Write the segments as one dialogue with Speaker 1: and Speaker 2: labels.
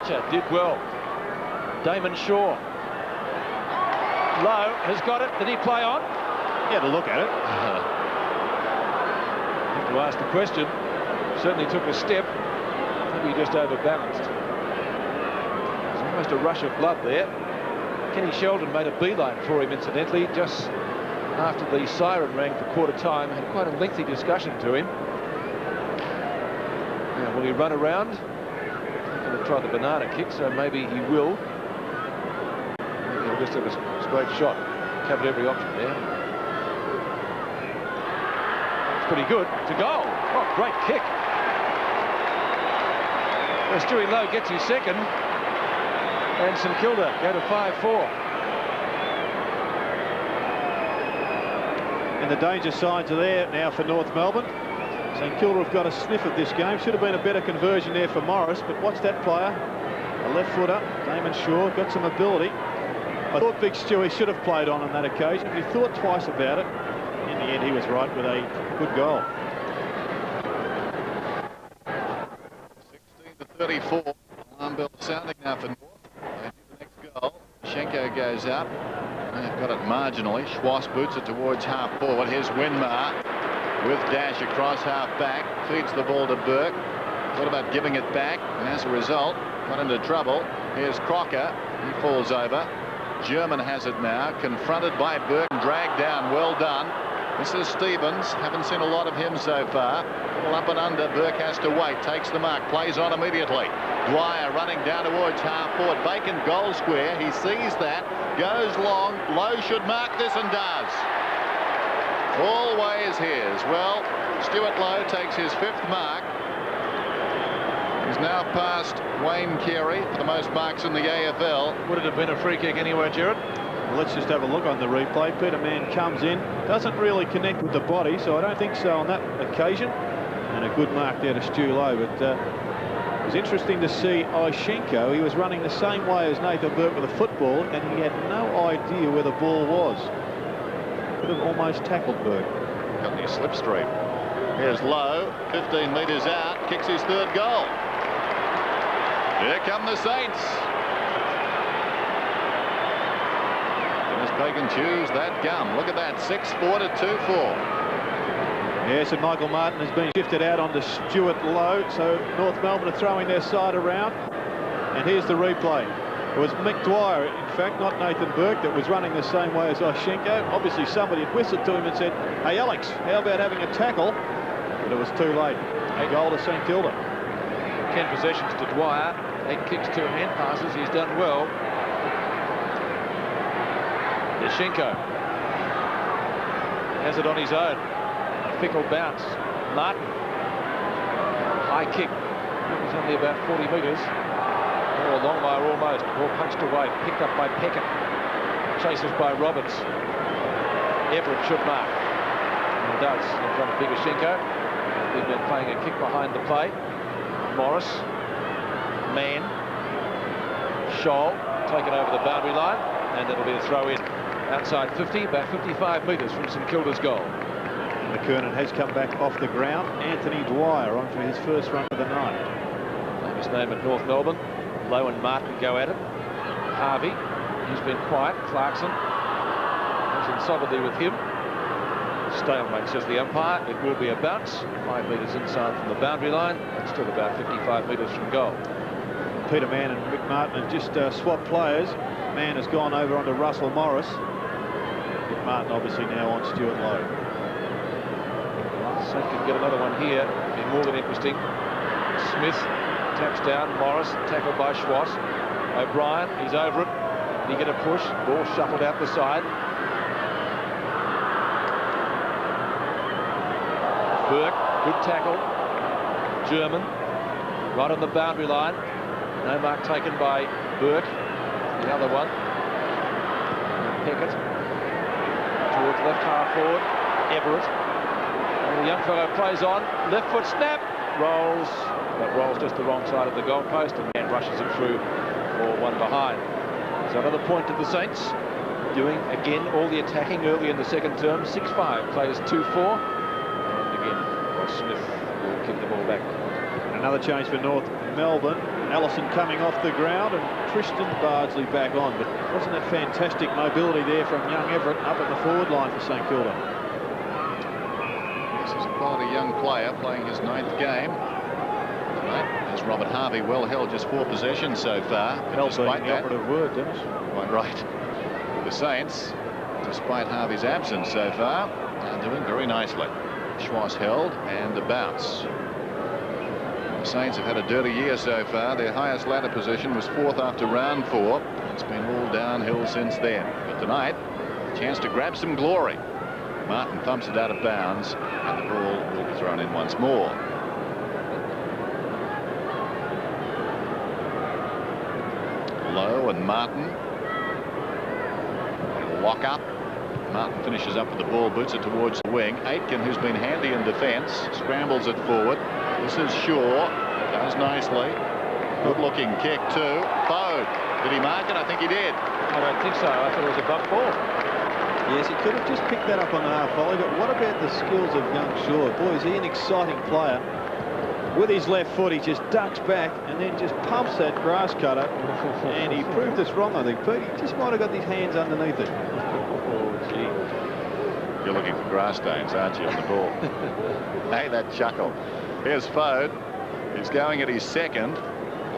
Speaker 1: Archer did well. Damon Shaw. Lowe has got it. Did he play on?
Speaker 2: He had a look at it.
Speaker 1: Have to ask the question. Certainly took a step. Maybe he just overbalanced. There's almost a rush of blood there. Kenny Sheldon made a beeline for him, incidentally, just after the siren rang for quarter time. Had quite a lengthy discussion to him. Now, will he run around? He's going to try the banana kick, so maybe he will. Maybe he'll just have a straight shot. Covered every option there. It's pretty good. To goal. Oh, great kick. Well, Stewie Lowe gets his second. And St Kilda go to 5-4.
Speaker 2: And the danger signs are there now for North Melbourne. St Kilda have got a sniff at this game. Should have been a better conversion there for Morris, but watch that player. A left footer, Damon Shaw, got some ability. I thought Big Stewie should have played on that occasion, but he thought twice about it. In the end, he was right with a good goal.
Speaker 3: 16-34. Alarm bell sounding now for North. They do the next goal. Schenko goes out. They've got it marginally. Schwass boots it towards half forward. Here's Winmar with dash across half back. Feeds the ball to Burke. Thought about giving it back, and as a result, got into trouble. Here's Crocker. He falls over. German has it now. Confronted by Burke and dragged down. Well done. This is Stevens. Haven't seen a lot of him so far. Well, up and under. Burke has to wait. Takes the mark. Plays on immediately. Dwyer running down towards half forward. Vacant goal square. He sees that. Goes long. Lowe should mark this and does. Always his. Well, Stuart Lowe takes his 5th mark. He's now passed Wayne Carey for the most marks in the AFL.
Speaker 1: Would it have been a free kick anywhere, Gerard?
Speaker 2: Well, let's just have a look on the replay. Peter Mann comes in, doesn't really connect with the body, so I don't think so on that occasion. And a good mark there to Stu Lowe, but it was interesting to see Schenko. He was running the same way as Nathan Burke with a football, and he had no idea where the ball was. Could have almost tackled Burke.
Speaker 3: Got the slipstream. Here's Lowe, 15 metres out, kicks his 3rd goal. Here come the Saints. Dennis Bacon chews that gum. Look at that, 6-4 to 2-4.
Speaker 2: Yes, and Michael Martin has been shifted out onto Stuart Lowe, so North Melbourne are throwing their side around. And here's the replay. It was Mick Dwyer, in fact, not Nathan Burke, that was running the same way as Schenko. Obviously, somebody had whistled to him and said, "Hey, Alex, how about having a tackle?" But it was too late. A goal to St Kilda.
Speaker 1: 10 possessions to Dwyer. 8 kicks, 2 hand passes. He's done well. Schenko has it on his own. A fickle bounce. Martin. High kick. It was only about 40 metres. Oh, Longmire almost. Ball punched away. Picked up by Peckett. Chases by Roberts. Everett should mark. And does in front of Schenko. They've been playing a kick behind the play. Morris. Mann. Scholl. Taken over the boundary line. And it'll be a throw in. Outside 50, about 55 metres from St Kilda's goal.
Speaker 2: McKernan has come back off the ground. Anthony Dwyer on for his 1st run of the night.
Speaker 1: Famous name at North Melbourne. Lowe and Martin go at it. Harvey, he's been quiet. Clarkson was in solidly with him. Stalemate, says the umpire. It will be a bounce. 5 metres inside from the boundary line. That's still about 55 metres from goal.
Speaker 2: Peter Mann and Mick Martin have just swapped players. Mann has gone over onto Russell Morris. Mick Martin obviously now on Stuart Lowe.
Speaker 1: So could get another one here. Be more than interesting. Smith taps down. Morris tackled by Schwass. O'Brien, he's over it. Did he get a push? Ball shuffled out the side. Burke, good tackle. German, right on the boundary line. No mark taken by Burke. The other one. Peckett towards left half forward. Everett. And the young fellow plays on. Left foot snap. Rolls. But rolls just the wrong side of the goalpost and rushes it through for one behind. So another point to the Saints. Doing again all the attacking early in the second term. 6-5 plays 2-4. And again, Ross Smith will kick the ball back.
Speaker 2: Another change for North Melbourne. Allison coming off the ground and Tristan Bardsley back on. But wasn't that fantastic mobility there from young Everett up at the forward line for St Kilda?
Speaker 3: This is a quality young player playing his 9th game. As Robert Harvey well held just 4 possessions so far.
Speaker 2: Held being the operative word, Dennis.
Speaker 3: Quite right. The Saints, despite Harvey's absence so far, are doing very nicely. Schwartz held and the bounce. The Saints have had a dirty year so far. Their highest ladder position was 4th after round 4. It's been all downhill since then. But tonight, a chance to grab some glory. Martin thumps it out of bounds and the ball will be thrown in once more. Lowe and Martin lock up. Martin finishes up with the ball, boots it towards the wing. Aitken, who's been handy in defence, scrambles it forward. This is Shaw, does nicely. Good looking kick too. Bode, did he mark it? I think he did.
Speaker 1: I don't think so. I thought it was a buff ball.
Speaker 2: Yes, he could have just picked that up on the half volley, but what about the skills of young Shaw? Boy, is he an exciting player. With his left foot, he just ducks back and then just pumps that grass cutter. And he proved us wrong, I think. But he just might have got his hands underneath it.
Speaker 1: Oh, gee.
Speaker 3: You're looking for grass stains, aren't you, on the ball? Hey, that chuckle. Here's Fode. He's going at his 2nd.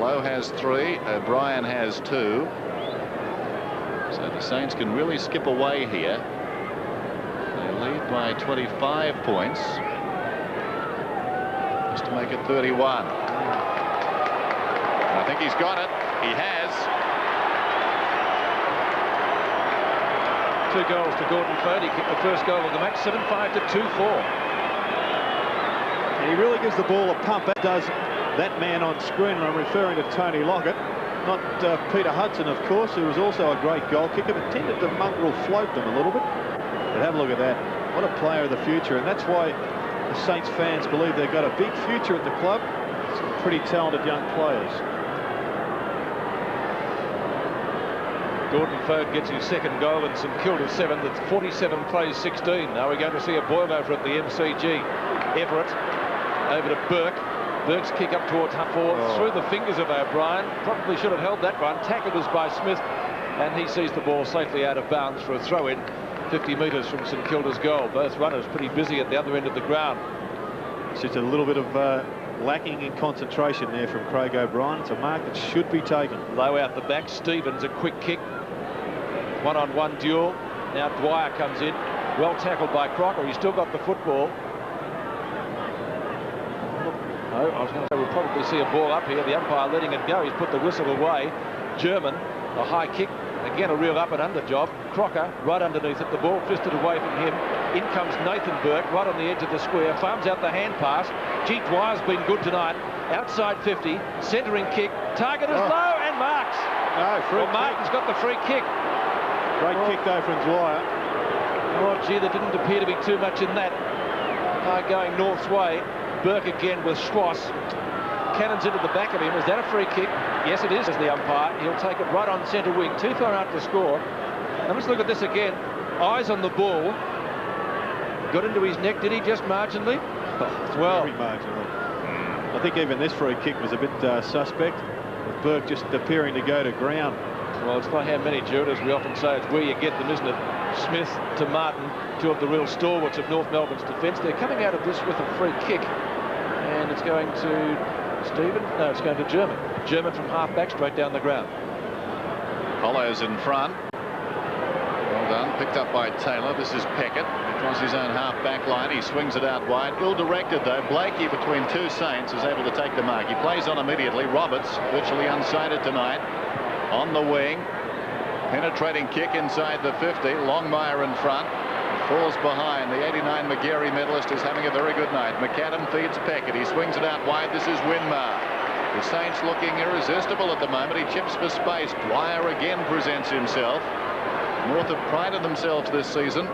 Speaker 3: Lowe has 3. O'Brien has 2. So the Saints can really skip away here. They lead by 25 points. Just to make it 31. I think he's got it. He has.
Speaker 1: 2 goals to Gordon Fode. He kicked the first goal of the match, 7-5 to 2-4.
Speaker 2: And he really gives the ball a pump. That does that man on screen, and I'm referring to Tony Lockett, not Peter Hudson, of course, who was also a great goal kicker, but tended to mongrel float them a little bit. But have a look at that. What a player of the future, and that's why the Saints fans believe they've got a big future at the club. Some pretty talented young players.
Speaker 1: Gordon Fode gets his 2nd goal in St Kilda 7. That's 47 plays 16. Now we're going to see a boil over at the MCG. Everett over to Burke. Burke's kick up towards half forward, through the fingers of O'Brien. Probably should have held that one. Tackled us by Smith, and he sees the ball safely out of bounds for a throw-in 50 metres from St Kilda's goal. Both runners pretty busy at the other end of the ground.
Speaker 2: It's just a little bit of lacking in concentration there from Craig O'Brien. It's a mark that should be taken.
Speaker 1: Low out the back. Stevens, a quick kick. One-on-one duel. Now Dwyer comes in. Well tackled by Crocker. He's still got the football. No, I was going to say we'll probably see a ball up here. The umpire letting it go. He's put the whistle away. German, a high kick. Again, a real up and under job. Crocker right underneath it. The ball fisted away from him. In comes Nathan Burke right on the edge of the square. Farms out the hand pass. Gee, Dwyer's been good tonight. Outside 50. Centering kick. Target is low and marks.
Speaker 2: No, free kick.
Speaker 1: Martin's got the free kick.
Speaker 2: Great kick though from Dwyer.
Speaker 1: Oh, gee, there didn't appear to be too much in that. Going North's way. Burke again with Schwartz. Cannons into the back of him. Is that a free kick? Yes, it is, as the umpire. He'll take it right on centre wing. Too far out to score. Now let's look at this again. Eyes on the ball. Got into his neck, did he, just marginally? Well,
Speaker 2: very marginally. I think even this free kick was a bit suspect, with Burke just appearing to go to ground.
Speaker 1: Well, it's not how many do it, as we often say. It's where you get them, isn't it? Smith to Martin, 2 of the real stalwarts of North Melbourne's defence. They're coming out of this with a free kick, and it's going to Stephen. No, it's going to German. German from half back, straight down the ground.
Speaker 3: Hollow's in front. Well done. Picked up by Taylor. This is Peckett across his own half back line. He swings it out wide. Ill-directed though. Blakey between 2 Saints is able to take the mark. He plays on immediately. Roberts virtually unsighted tonight. On the wing. Penetrating kick inside the 50. Longmire in front. Falls behind. The 89 McGarry medalist is having a very good night. McAdam feeds Peckett. He swings it out wide. This is Winmar. The Saints looking irresistible at the moment. He chips for space. Dwyer again presents himself. North have prided themselves this season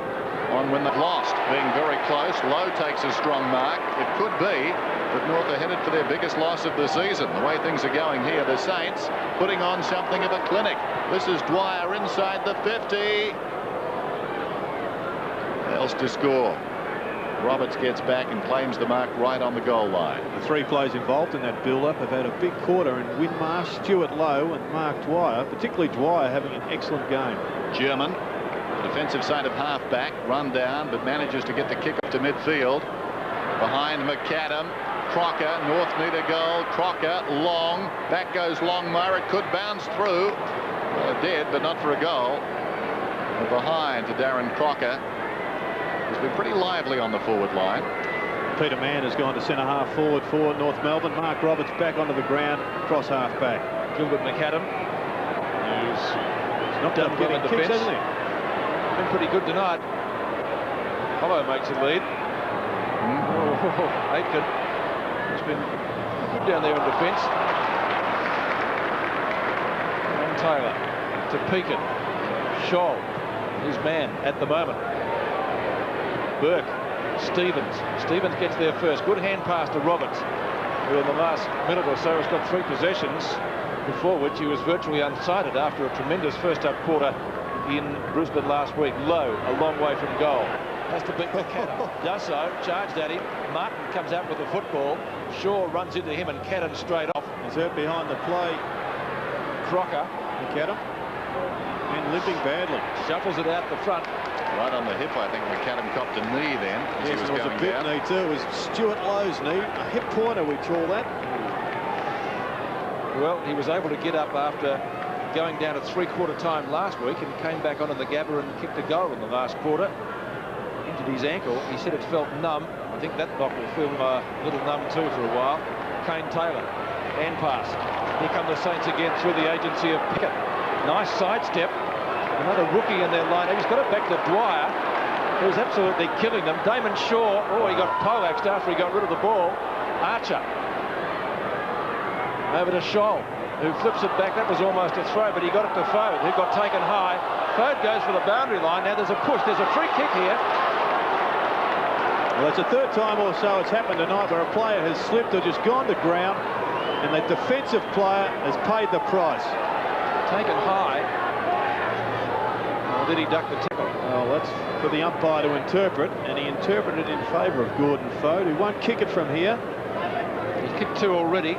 Speaker 3: on when they've lost, being very close. Lowe takes a strong mark. It could be that North are headed for their biggest loss of the season. The way things are going here, the Saints putting on something of a clinic. This is Dwyer inside the 50. Else to score. Roberts gets back and claims the mark right on the goal line.
Speaker 2: The three players involved in that build-up have had a big quarter in Winmar, Stuart Lowe and Mark Dwyer, particularly Dwyer having an excellent game.
Speaker 3: German, defensive side of half-back, run down, but manages to get the kick up to midfield. Behind McAdam, Crocker, North need a goal, Crocker, long, back goes Longmire, it could bounce through. Well, it did, but not for a goal. And behind to Darren Crocker. He's been pretty lively on the forward line.
Speaker 2: Peter Mann has gone to centre-half forward for North Melbourne. Mark Roberts back onto the ground, cross half-back.
Speaker 1: Gilbert McAdam, who's
Speaker 2: not done getting kicks, hasn't he?
Speaker 1: Been pretty good tonight. Hollow makes the lead. Aitken has been good down there in defence. And Taylor to Pekin. Scholl, his man at the moment. Burke, Stevens. Stevens gets there first. Good hand pass to Roberts, who in the last minute or so has got 3 possessions, before which he was virtually unsighted after a tremendous first-up quarter in Brisbane last week. Low, a long way from goal. Has to beat McAdam. Does so, charged at him. Martin comes out with the football. Shaw runs into him and Cadden straight off.
Speaker 2: He's hurt behind the play.
Speaker 1: Crocker.
Speaker 2: McAdam. And limping badly.
Speaker 1: Shuffles it out the front.
Speaker 3: Right on the hip, I think McAdam copped a knee then.
Speaker 2: Yes, it was a big knee too. It was Stuart Lowe's knee. A hip pointer, we call that.
Speaker 1: Well, he was able to get up after going down at 3/4 time last week and came back onto the Gabba and kicked a goal in the last quarter. Injured his ankle. He said it felt numb. I think that knock will feel a little numb too for a while. Kane Taylor, hand pass. Here come the Saints again through the agency of Pickett. Nice sidestep. Another rookie in their line. He's got it back to Dwyer, who's absolutely killing them. Damon Shaw, oh, he got poleaxed after he got rid of the ball. Archer. Over to Scholl, who flips it back. That was almost a throw, but he got it to Fode, who got taken high. Fode goes for the boundary line. Now there's a push. There's a free kick here.
Speaker 2: Well, it's the 3rd time or so it's happened tonight where a player has slipped or just gone to ground, and the defensive player has paid the price.
Speaker 1: Taken high. Or did he duck the tackle?
Speaker 2: Well, that's for the umpire to interpret, and he interpreted in favour of Gordon Fode, who won't kick it from here.
Speaker 1: He's kicked 2 already.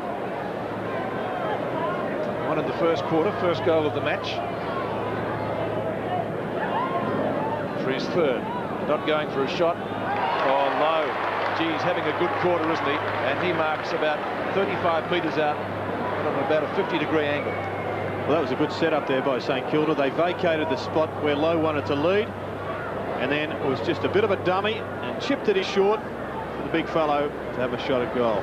Speaker 1: 1 in the first quarter, first goal of the match. For his 3rd. Not going for a shot. Oh, Low. Gee, he's having a good quarter, isn't he? And he marks about 35 metres out from about a 50-degree angle.
Speaker 2: Well, that was a good setup there by St Kilda. They vacated the spot where Lowe wanted to lead, and then it was just a bit of a dummy and chipped it in short for the big fellow to have a shot at goal.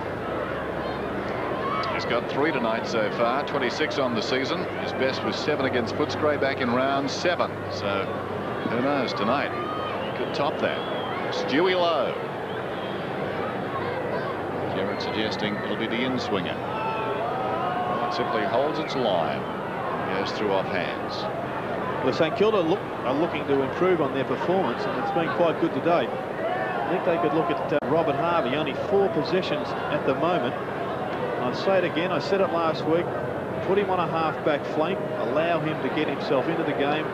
Speaker 3: He's got 3 tonight so far, 26 on the season. His best was 7 against Footscray back in round 7. So who knows tonight? Could top that. Stewie Lowe. Jared suggesting it'll be the in-swinger. Well, it simply holds its line. Goes through off hands.
Speaker 2: Well, St Kilda are looking to improve on their performance, and it's been quite good to date. I think they could look at Robert Harvey, only 4 possessions at the moment. I'll say it again, I said it last week, put him on a half-back flank, allow him to get himself into the game,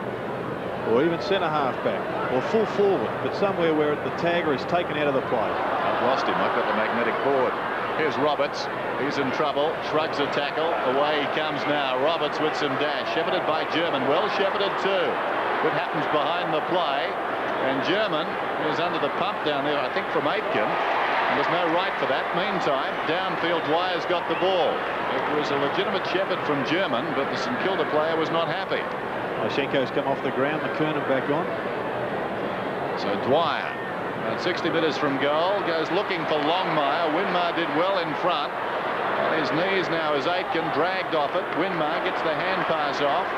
Speaker 2: or even centre-half-back, or full forward, but somewhere where the tagger is taken out of the play.
Speaker 3: I've lost him, I've got the magnetic board. Here's Roberts, he's in trouble, shrugs a tackle, away he comes now. Roberts with some dash, shepherded by German, well shepherded too. Good happens behind the play, and German is under the pump down there, I think from Aitken. There's no right for that. Meantime, downfield, Dwyer's got the ball. It was a legitimate shepherd from German, but the St Kilda player was not happy.
Speaker 2: Oshenko's come off the ground, McKernan back on.
Speaker 3: So Dwyer, about 60 metres from goal, goes looking for Longmire. Winmar did well in front. On his knees now is Aitken, dragged off it. Winmar gets the hand pass off.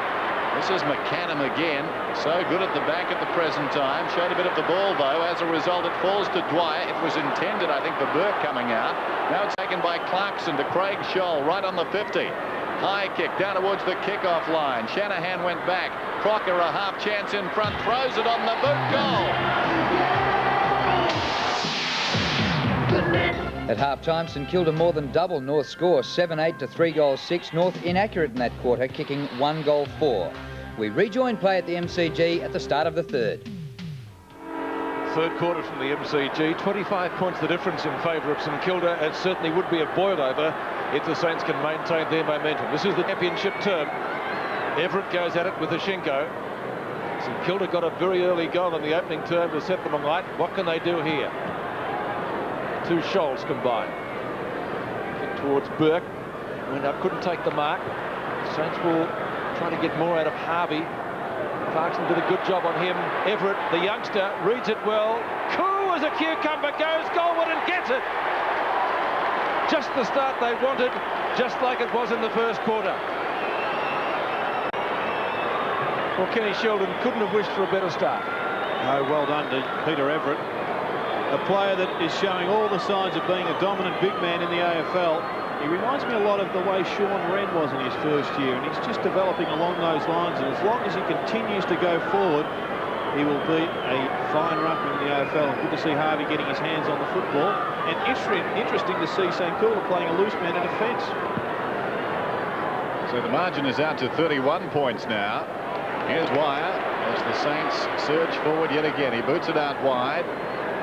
Speaker 3: This is McAdam again. So good at the back at the present time. Showed a bit of the ball, though. As a result, it falls to Dwyer. It was intended, I think, for Burke coming out. Now it's taken by Clarkson to Craig Scholl, right on the 50. High kick down towards the kickoff line. Shanahan went back. Crocker, a half chance in front. Throws it on the boot. Goal!
Speaker 4: At half-time, St Kilda more than double North's score, 7-8 to 3-6. North inaccurate in that quarter, kicking 1-4. We rejoin play at the MCG at the start of the 3rd.
Speaker 1: third quarter from the MCG. 25 points the difference in favour of St Kilda. It certainly would be a boiled over if the Saints can maintain their momentum. This is the championship term. Everett goes at it with Ashenko. St Kilda got a very early goal in the opening term to set them alight. What can they do here? Two Shoals combined. Kick towards Burke. Went up, couldn't take the mark. The Saints will try to get more out of Harvey. Clarkson did a good job on him. Everett, the youngster, reads it well. Cool as a cucumber, goes Goldwood and gets it. Just the start they wanted, just like it was in the first quarter. Well, Kenny Sheldon couldn't have wished for a better start.
Speaker 2: No, well done to Peter Everett, a player that is showing all the signs of being a dominant big man in the AFL. He reminds me a lot of the way Sean Wren was in his first year, and he's just developing along those lines, and as long as he continues to go forward, he will be a fine rucker in the AFL. And good to see Harvey getting his hands on the football, and interesting to see St Kilda playing a loose man in defence.
Speaker 3: So the margin is out to 31 points now. Here's Wire as the Saints surge forward yet again. He boots it out wide,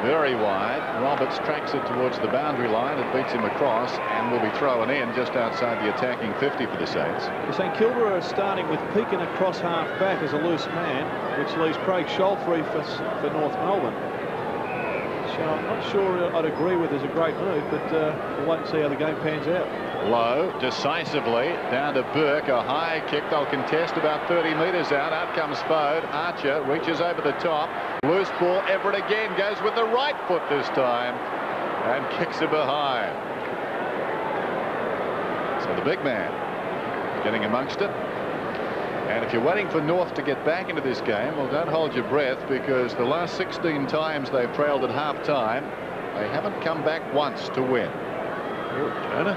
Speaker 3: very wide. Roberts tracks it towards the boundary line. It beats him across and will be thrown in just outside the attacking 50 for the Saints.
Speaker 2: St Kilda are starting with Pekin across half back as a loose man, which leaves Craig Scholl free for North Melbourne. So I'm not sure I'd agree with as a great move, but we'll wait and see how the game pans out.
Speaker 3: Low, decisively, down to Burke, a high kick. They'll contest about 30 metres out. Out comes Fode. Archer reaches over the top. Loose ball. Everett again goes with the right foot this time and kicks it behind. So the big man getting amongst it. And if you're waiting for North to get back into this game, well, don't hold your breath, because the last 16 times they've trailed at half-time, they haven't come back once to win. Good, Turner.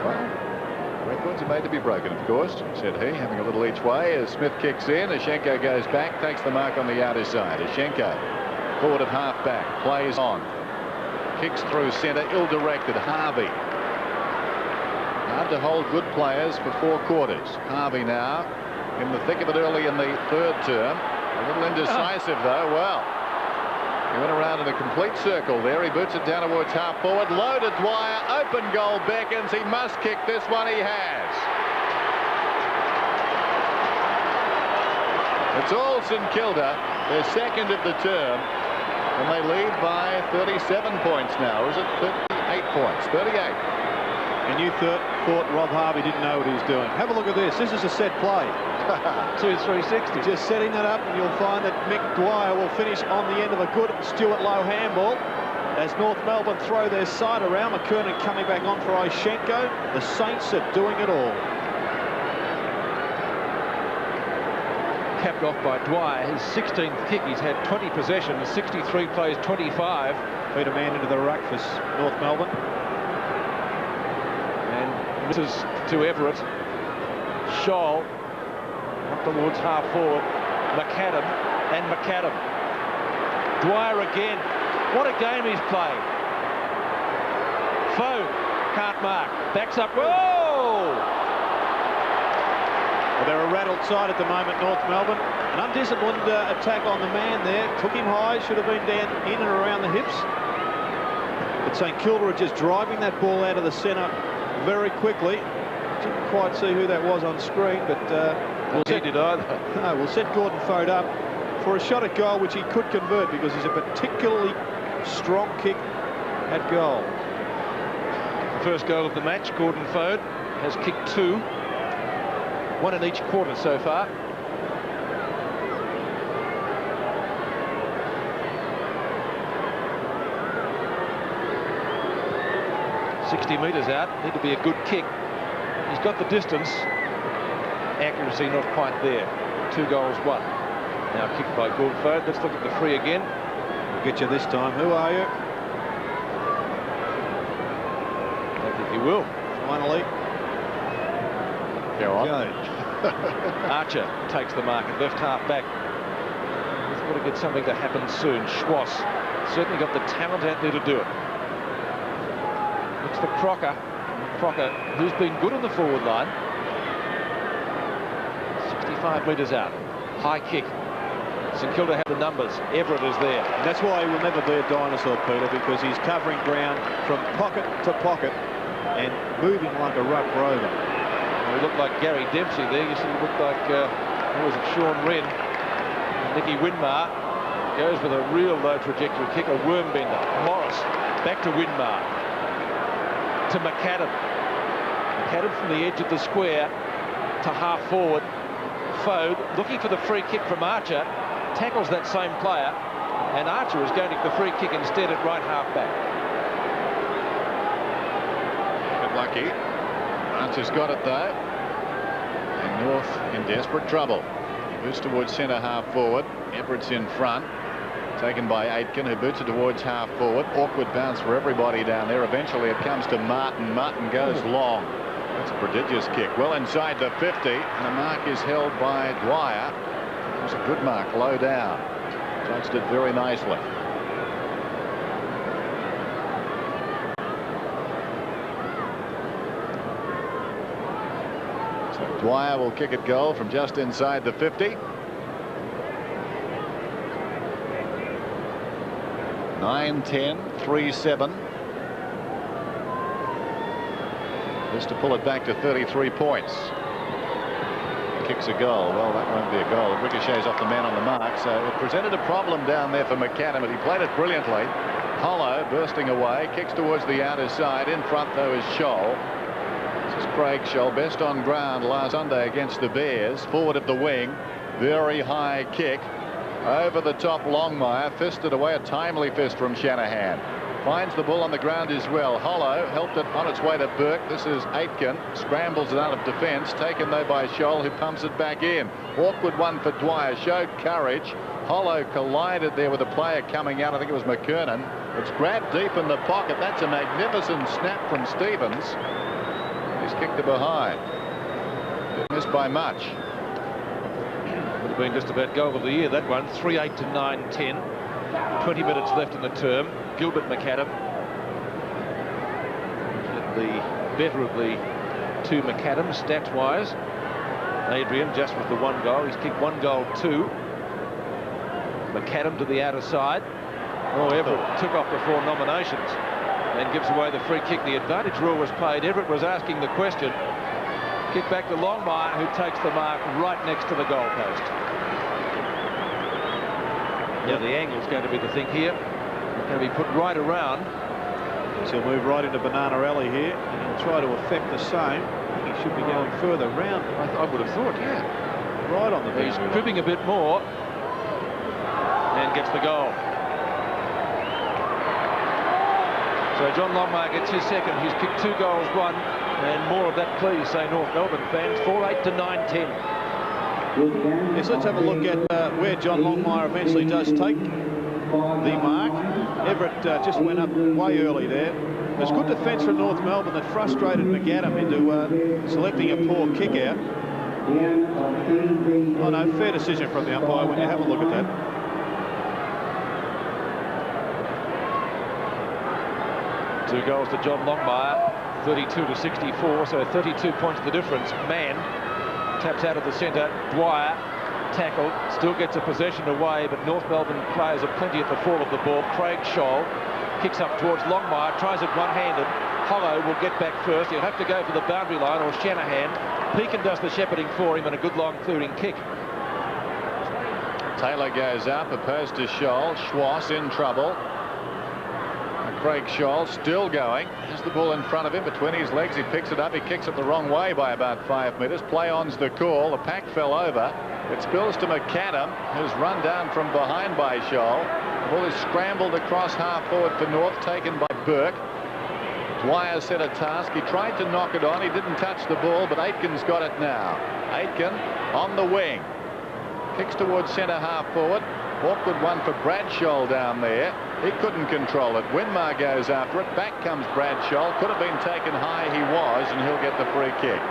Speaker 3: Well, records are made to be broken, of course, said he, having a little each way as Smith kicks in. Ashenko goes back, takes the mark on the outer side. Ashenko, forward of half-back, plays on. Kicks through centre, ill-directed. Harvey. Hard to hold good players for 4 quarters. Harvey now in the thick of it early in the third term. A little indecisive though. Well, he went around in a complete circle there. He boots it down towards half forward. Loaded Dwyer. Open goal beckons. He must kick this one. He has. It's all St Kilda. They're second of the term. And they lead by 37 points now. Or is it 38 points? 38.
Speaker 2: And you thought Rob Harvey didn't know what he was doing. Have a look at this. This is a set play.
Speaker 1: 2-3-60.
Speaker 2: Just setting that up, and you'll find that Mick Dwyer will finish on the end of a good Stuart Lowe handball. As North Melbourne throw their side around, McKernan coming back on for Ashenko. The Saints are doing it all.
Speaker 1: Capped off by Dwyer, his 16th kick. He's had 20 possessions, 63 plays, 25.
Speaker 2: Feed a man into the ruck for North Melbourne.
Speaker 1: Misses to Everett. Scholl up towards half forward. McAdam and McAdam. Dwyer again. What a game he's played. Fode can't mark. Backs up. Whoa!
Speaker 2: Well, they're a rattled side at the moment, North Melbourne. An undisciplined attack on the man there. Took him high. Should have been down in and around the hips. But St Kilda are just driving that ball out of the centre very quickly. Didn't quite see who that was on screen, but we'll set Gordon Fode up for a shot at goal, which he could convert, because he's a particularly strong kick at goal.
Speaker 1: The first goal of the match, Gordon Fode has kicked 2. 1 in each quarter so far. ...60 metres out, need to be a good kick. He's got the distance. Accuracy not quite there. 2 goals, 1. Now kicked by Gordon Fode. Let's look at the free again.
Speaker 2: We'll get you this time. Who are you?
Speaker 1: I don't think he will.
Speaker 2: Finally.
Speaker 3: Go on.
Speaker 1: Archer takes the mark at left half back. He's got to get something to happen soon. Schwass certainly got the talent out there to do it. Looks for Crocker. Crocker, who's been good on the forward line. 65 metres out. High kick. St Kilda have the numbers. Everett is there.
Speaker 2: And that's why he will never be a dinosaur, Peter, because he's covering ground from pocket to pocket and moving like a ruck rover.
Speaker 1: He looked like Gary Dempsey there. You see, he looked like, who was it, Sean Wren. Nicky Winmar goes with a real low trajectory kick, a worm bender. Morris back to Winmar. To McAdam. McAdam from the edge of the square to half forward. Fode looking for the free kick from Archer. Tackles that same player. And Archer is going to get the free kick instead at right half back.
Speaker 3: Bit lucky. Archer's got it though. And North in desperate trouble. He moves towards centre half forward. Everett's in front. Taken by Aitken, who boots it towards half forward. Awkward bounce for everybody down there. Eventually it comes to Martin. Martin goes long. That's a prodigious kick. Well inside the 50. And the mark is held by Dwyer. It was a good mark low down. Judged it very nicely. So Dwyer will kick it goal from just inside the 50. 9-10, 3-7. Just to pull it back to 33 points. Kicks a goal. Well, that won't be a goal. It ricochets off the man on the mark. So it presented a problem down there for McAdam, but he played it brilliantly. Hollow bursting away. Kicks towards the outer side. In front, though, is Scholl. This is Craig Scholl. Best on ground last Sunday against the Bears. Forward of the wing. Very high kick. Over the top, Longmire fisted away, a timely fist from Shanahan. Finds the ball on the ground as well. Hollow helped it on its way to Burke. This is Aitken. Scrambles it out of defence. Taken though by Scholl, who pumps it back in. Awkward one for Dwyer. Showed courage. Hollow collided there with a player coming out. I think it was McKernan. It's grabbed deep in the pocket. That's a magnificent snap from Stevens. He's kicked it behind. Missed by much.
Speaker 1: Would have been just about goal of the year, that one. 3-8 to 9-10. 20 minutes left in the term. Gilbert McAdam, the better of the two McAdams stats-wise. Adrian just with the one goal. He's kicked one goal, two. McAdam to the outer side. Oh, Everett took off before nominations and gives away the free kick. The advantage rule was played. Everett was asking the question. Kick back to Longmire, who takes the mark right next to the goalpost. Now the angle's going to be the thing here. It's going to be put right around.
Speaker 2: So he'll move right into Banana Alley here, and he'll try to affect the same. I think he should be going further round.
Speaker 1: I would have thought, yeah.
Speaker 2: Right on the bench.
Speaker 1: He's cribbing a bit more and gets the goal. So John Longmire gets his second. He's kicked 2 goals, 1, and more of that, please, say North Melbourne fans. 4-8 to 9-10.
Speaker 2: Yes, let's have a look at where John Longmire eventually does take the mark. Everett just went up way early there. It was good defence from North Melbourne that frustrated McAdam into selecting a poor kick out. Oh no, fair decision from the umpire when you have a look at that.
Speaker 1: Two goals to John Longmire, 32 to 64, so 32 points the difference. Mann taps out of the centre. Dwyer tackled, still gets a possession away, but North Melbourne players are plenty at the fall of the ball. Craig Scholl kicks up towards Longmire, tries it one-handed. Hollow will get back first. He'll have to go for the boundary line, or Shanahan. Pekin does the shepherding for him, and a good long clearing kick.
Speaker 3: Taylor goes up, opposed to Scholl. Schwass in trouble. Craig Scholl still going. Has the ball in front of him between his legs. He picks it up. He kicks it the wrong way by about 5 metres. Play on's the call. The pack fell over. It spills to McAdam, who's run down from behind by Scholl. The ball is scrambled across half forward for North, taken by Burke. Dwyer set a task. He tried to knock it on. He didn't touch the ball, but Aitken's got it now. Aitken on the wing. Kicks towards centre half forward. Awkward one for Bradshaw down there. He couldn't control it. Winmar goes after it. Back comes Bradshaw. Could have been taken high. He was, and he'll get the free kick.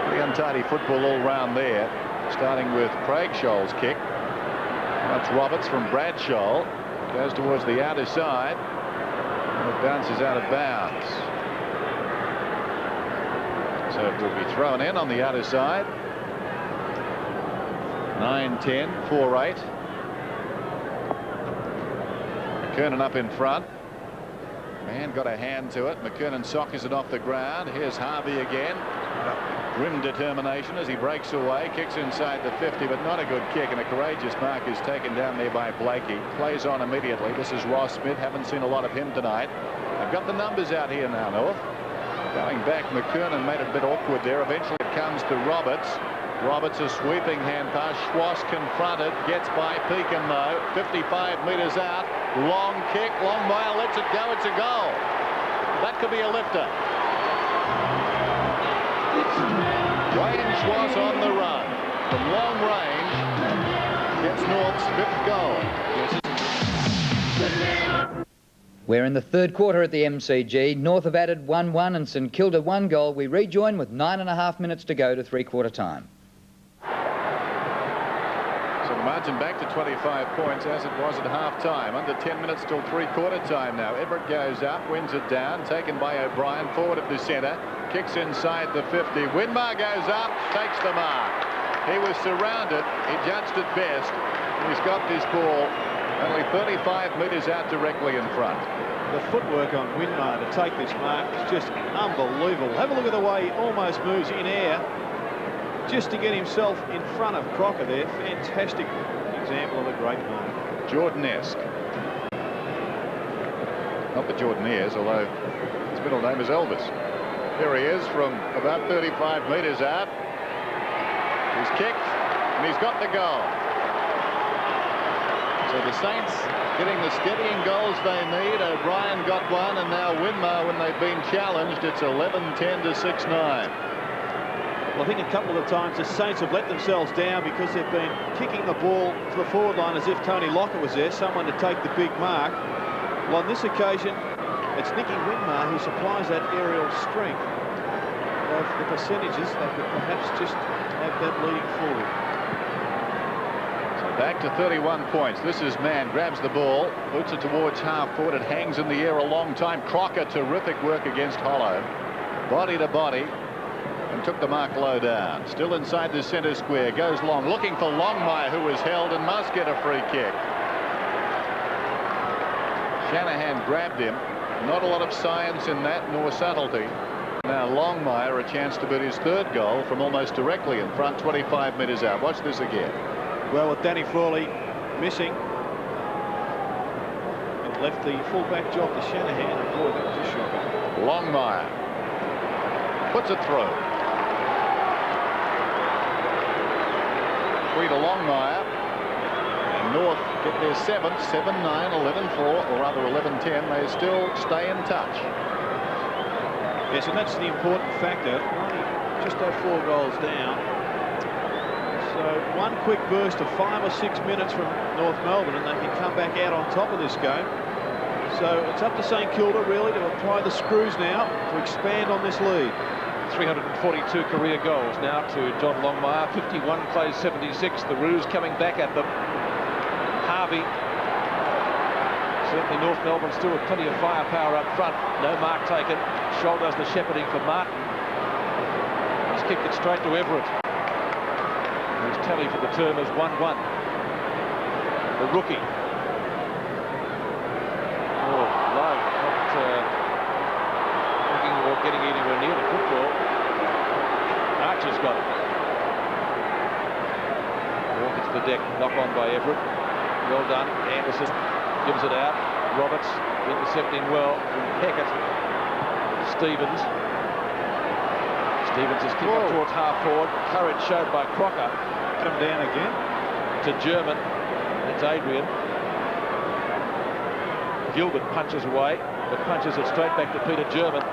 Speaker 3: Pretty untidy football all round there. Starting with Craig Scholl's kick. That's Roberts from Bradshaw. Goes towards the outer side. And it bounces out of bounds. So it will be thrown in on the outer side. 9-10, 4-8. McKernan up in front. Man got a hand to it. McKernan sockers it off the ground. Here's Harvey again. Grim determination as he breaks away, kicks inside the 50, but not a good kick, and a courageous mark is taken down there by Blakey. Plays on immediately. This is Ross Smith. Haven't seen a lot of him tonight. I've got the numbers out here now, North. Going back, McKernan made it a bit awkward there. Eventually it comes to Roberts. Roberts, a sweeping hand pass. Schwass confronted, gets by Pekin though. 55 metres out. Long kick. Longmire lets it go. It's a goal. That could be a lifter. Wayne Schwass on the run from long range gets North's 5th goal.
Speaker 4: We're in the third quarter at the MCG. North have added 1-1 and St Kilda 1 goal. We rejoin with 9.5 minutes to go to three-quarter time.
Speaker 3: So the margin back to 25 points as it was at half-time. Under 10 minutes till three-quarter time now. Everett goes up, wins it down, taken by O'Brien, forward of the centre. Kicks inside the 50. Winmar goes up, takes the mark. He was surrounded. He judged it best. He's got this ball only 35 metres out directly in front.
Speaker 2: The footwork on Winmar to take this mark is just unbelievable. Have a look at the way he almost moves in air just to get himself in front of Crocker there. Fantastic example of a great mark.
Speaker 3: Jordan-esque. Not the Jordan-ears, although his middle name is Elvis. Here he is from about 35 metres out. He's kicked and he's got the goal. So the Saints getting the steadying goals they need. O'Brien got one, and now Winmar, when they've been challenged, it's 11-10 to 6-9.
Speaker 2: Well, I think a couple of times the Saints have let themselves down because they've been kicking the ball to the forward line as if Tony Lockett was there, someone to take the big mark. Well, on this occasion, it's Nicky Winmar who supplies that aerial strength. Of the percentages, they could perhaps just have that leading forward.
Speaker 3: So back to 31 points. This is Mann, grabs the ball, puts it towards half forward. It hangs in the air a long time. Crocker, terrific work against Hollow. Body to body, and took the mark low down. Still inside the centre square, goes long, looking for Longmire, who was held and must get a free kick. Shanahan grabbed him. Not a lot of science in that, nor subtlety. Now Longmire a chance to beat his third goal from almost directly in front, 25 metres out. Watch this again.
Speaker 2: Well, with Danny Frawley missing, it left the full-back job to Shanahan. And boy, that was a shocker.
Speaker 3: Longmire puts it through. 3 to Longmire. And North get their 7th, 7-9, 11-4, or rather 11-10. They still stay in touch.
Speaker 2: Yes, and that's the important factor. Only just over 4 goals down. So one quick burst of 5 or 6 minutes from North Melbourne and they can come back out on top of this game. So it's up to St Kilda really to apply the screws now to expand on this lead.
Speaker 1: 342 career goals now to John Longmire. 51 plays 76. The Roos coming back at them. Harvey. Certainly North Melbourne still with plenty of firepower up front. No mark taken. Scholl does the shepherding for Martin. He's kicked it straight to Everett. His tally for the term is 1-1. The rookie. Oh, low. Not looking or getting anywhere near the football. Archer's got it. Walk into the deck. Knock on by Everett. Well done. Anderson gives it out. Roberts intercepting well from Peckett. Stevens. Stevens is kicked up towards half forward. Courage showed by Crocker.
Speaker 2: Come down again.
Speaker 1: To German. That's Adrian. Gilbert punches away, but punches it straight back to Peter German.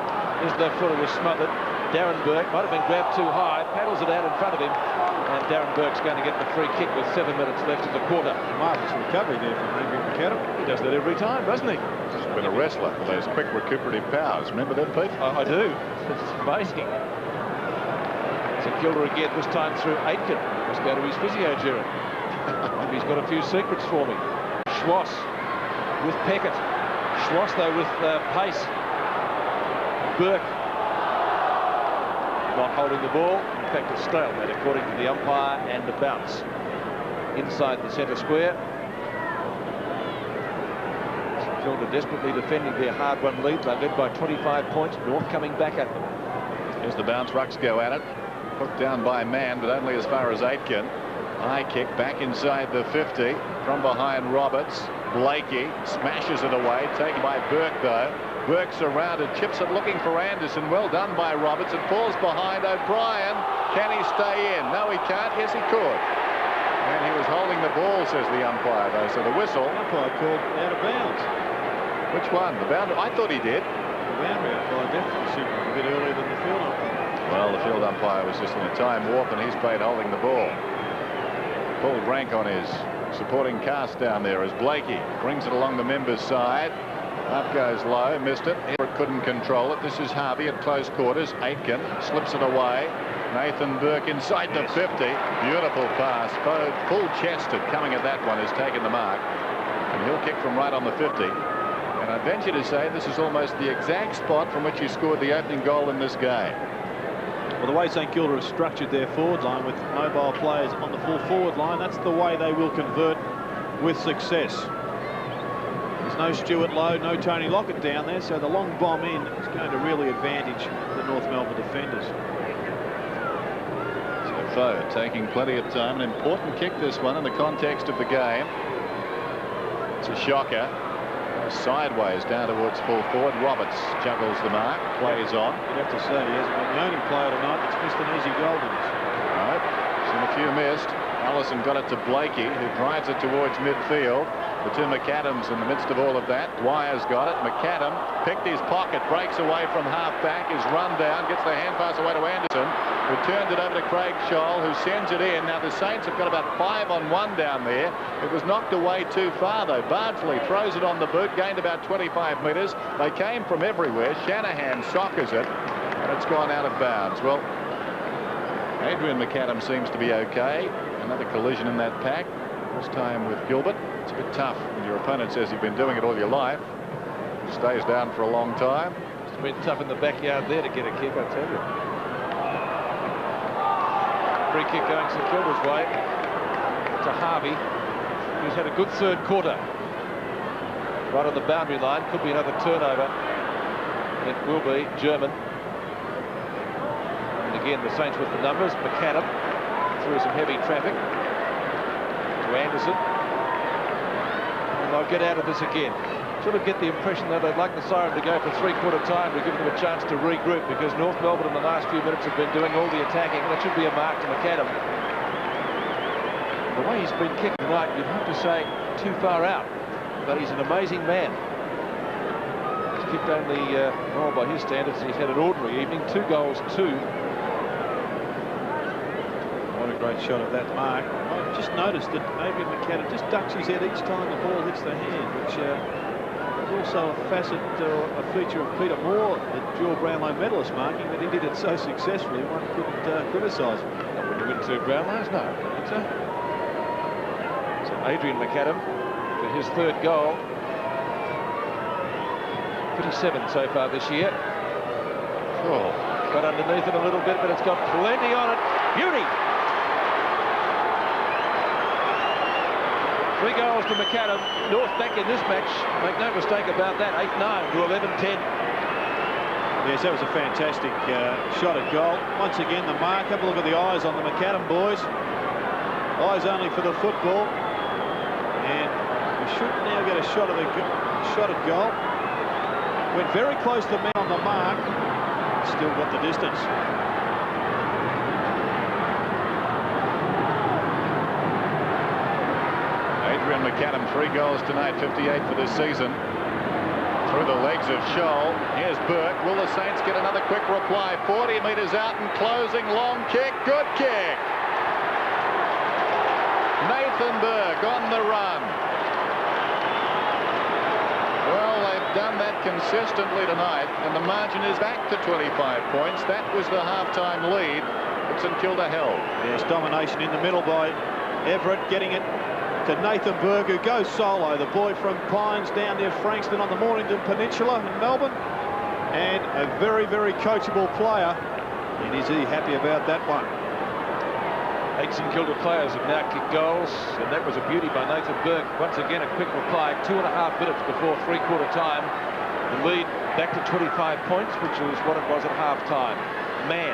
Speaker 1: His left footer was smothered. Darren Burke might have been grabbed too high. Paddles it out in front of him. And Darren Burke's going to get the free kick with 7 minutes left in the quarter.
Speaker 2: Marvellous recovery there from Adrian McAdam.
Speaker 1: He does that every time, doesn't he?
Speaker 3: He's been a wrestler with those quick recuperative powers. Remember them, Pete?
Speaker 1: I do. It's amazing. St Kilda again, this time through Aitken. Must go to his physio, Gerard. Maybe he's got a few secrets for me. Schwass with Peckett. Schwass, though, with pace. Burke not holding the ball. In fact, it's stalemate according to the umpire, and a bounce. inside the centre square. St Kilda desperately defending their hard-won lead. They're led by 25 points. North coming back at them.
Speaker 3: Here's the bounce. Rucks go at it. Hooked down by Mann, but only as far as Aitken. High kick back inside the 50. From behind Roberts. Blakey smashes it away. Taken by Burke, though. Burke surrounded, chips it looking for Anderson. Well done by Roberts. It falls behind O'Brien. Can he stay in? No, he can't. Yes, he could. And he was holding the ball, says the umpire, though. So the whistle.
Speaker 2: The umpire called out of bounds.
Speaker 3: Which one? The boundary? I thought he did.
Speaker 2: The boundary umpire definitely signalled a bit earlier than the field umpire.
Speaker 3: Well, the field umpire was just in a time warp, and he's played holding the ball. Paul Rank on his supporting cast down there as Blakey brings it along the members' side. Up goes low, missed it. Couldn't control it. This is Harvey at close quarters. Aitken slips it away. Nathan Burke inside the 50. Beautiful pass. Full-chested coming at that one has taken the mark. And he'll kick from right on the 50. And I venture to say this is almost the exact spot from which he scored the opening goal in this game.
Speaker 2: Well, the way St Kilda has structured their forward line with mobile players on the full forward line, that's the way they will convert with success. There's no Stuart Lowe, no Tony Lockett down there, so the long bomb in is going to really advantage the North Melbourne defenders.
Speaker 3: So Foe taking plenty of time. An important kick, this one, in the context of the game. It's a shocker. Sideways down towards full forward. Roberts juggles the mark, plays on.
Speaker 2: You'd have to say he hasn't been the only player tonight that's missed an easy goal.
Speaker 3: Right. Seen a few missed. Allison got it to Blakey, who drives it towards midfield. The two McAdams in the midst of all of that. Dwyer's got it. McAdam picked his pocket, breaks away from half-back, is run down, gets the hand pass away to Anderson, who turned it over to Craig Scholl, who sends it in. Now the Saints have got about 5-on-1 down there. It was knocked away too far, though. Bardsley throws it on the boot, gained about 25 metres. They came from everywhere. Shanahan soccers it, and it's gone out of bounds. Well, Adrian McAdam seems to be okay. Another collision in that pack. This time with Gilbert. It's a bit tough when your opponent says you've been doing it all your life. Stays down for a long time.
Speaker 1: It's been tough in the backyard there to get a kick, I tell you. Free kick going St Kilda's way to Harvey, who's had a good third quarter. Right on the boundary line. Could be another turnover. It will be German. And again, the Saints with the numbers. McAdam through some heavy traffic to Anderson. And they'll get out of this again. Sort of get the impression that they'd like the siren to go for three-quarter time to give them a chance to regroup, because North Melbourne in the last few minutes have been doing all the attacking, and it should be a mark to McAdam. The way he's been kicked tonight, you'd have to say too far out, but he's an amazing man. He's kicked only, well, by his standards, he's had an ordinary evening. 2 goals, 2.
Speaker 2: What a great shot of that mark. I've just noticed that Adrian McAdam just ducks his head each time the ball hits the hand, which is also a facet or a feature of Peter Moore, the dual Brownlow medalist, marking that he did it so successfully one couldn't criticise him.
Speaker 1: Would you win 2 Brownlows? No, I don't think so. So Adrian McAdam for his 3rd goal. 57 so far this year. Oh, got underneath it a little bit, but it's got plenty on it. Beauty! 3 goals to McAdam. North back in this match. Make no mistake about that. 8-9 to 11-10.
Speaker 2: Yes, that was a fantastic shot at goal. Once again, the mark. Have a look at the eyes on the McAdam boys. Eyes only for the football. And we should now get a shot at goal. Went very close to the man on the mark. Still got the distance.
Speaker 3: Adrian McAdam, 3 goals tonight, 58 for this season. Through the legs of Scholl. Here's Burke. Will the Saints get another quick reply? 40 metres out and closing. Long kick. Good kick. Nathan Burke on the run. Well, they've done that consistently tonight, and the margin is back to 25 points. That was the half-time lead that St Kilda held.
Speaker 2: Yes, domination in the middle by Everett, getting it to Nathan Burke, who goes solo. The boy from Pines down near Frankston on the Mornington Peninsula in Melbourne. And a very, very coachable player. And is he happy about that one?
Speaker 1: 8 St Kilda players have now kicked goals, and that was a beauty by Nathan Burke. Once again, a quick reply. 2.5 minutes before three-quarter time. The lead back to 25 points, which is what it was at half-time. Man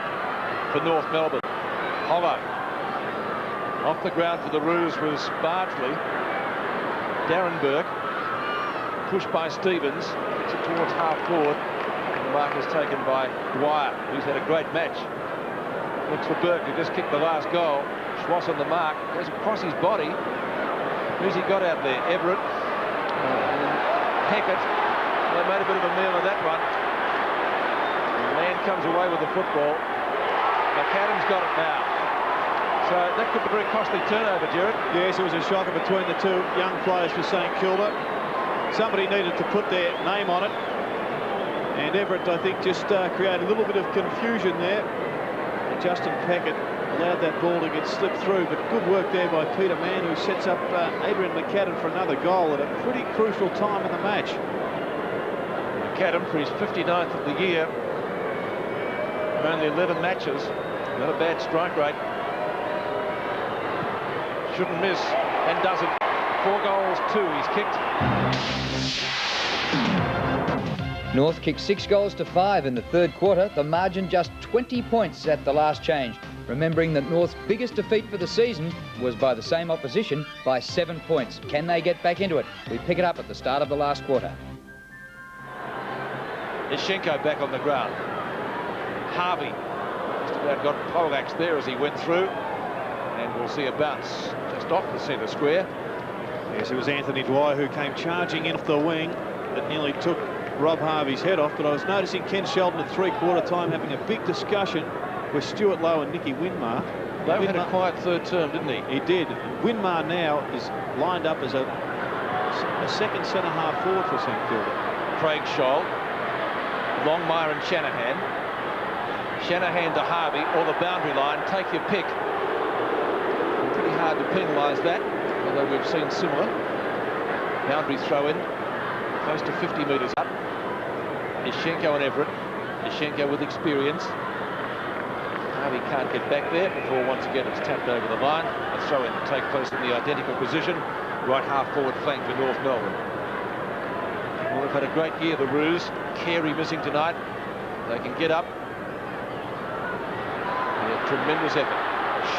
Speaker 1: for North Melbourne. Hollow. Off the ground for the Roos was Bardsley. Darren Burke. Pushed by Stevens. Gets it towards half-forward. The mark is taken by Dwyer, who's had a great match. Looks for Burke, who just kicked the last goal. Schwass on the mark, goes across his body. Who's he got out there? Everett. Hackett. They made a bit of a meal of that one. The man comes away with the football. McAdam's got it now. So that could be a very costly turnover, Jared.
Speaker 2: Yes, it was a shocker between the two young players for St Kilda. Somebody needed to put their name on it. And Everett, I think, just created a little bit of confusion there. Justin Packett allowed that ball to get slipped through, but good work there by Peter Mann, who sets up Adrian McAdam for another goal at a pretty crucial time in the match.
Speaker 1: McAdam for his 59th of the year. Only 11 matches. Not a bad strike rate. Shouldn't miss, and doesn't. 4 goals, 2 he's kicked.
Speaker 4: North kicked 6 goals to 5 in the third quarter. The margin just 20 points at the last change. Remembering that North's biggest defeat for the season was by the same opposition by 7 points. Can they get back into it? We pick it up at the start of the last quarter.
Speaker 1: Ishenko back on the ground. Harvey just about got poleaxed there as he went through. And we'll see a bounce just off the centre square.
Speaker 2: Yes, it was Anthony Dwyer who came charging in off the wing that nearly took Rob Harvey's head off, but I was noticing Ken Sheldon at three-quarter time having a big discussion with Stuart Lowe and Nicky Winmar.
Speaker 1: Lowe had a quiet third term, didn't he?
Speaker 2: He did. Winmar now is lined up as a second centre-half forward for St Kilda.
Speaker 1: Craig Scholl, Longmire and Shanahan. Shanahan to Harvey, or the boundary line. Take your pick. Pretty hard to penalise that, although we've seen similar. Boundary throw in, close to 50 metres up. Ishenko and Everett. Ishenko with experience. Harvey can't get back there before once again it's tapped over the line. A throw in to take place in the identical position. Right half forward flank for North Melbourne. Well, they've had a great year, the Roos. Carey missing tonight. They can get up. Yeah, tremendous effort.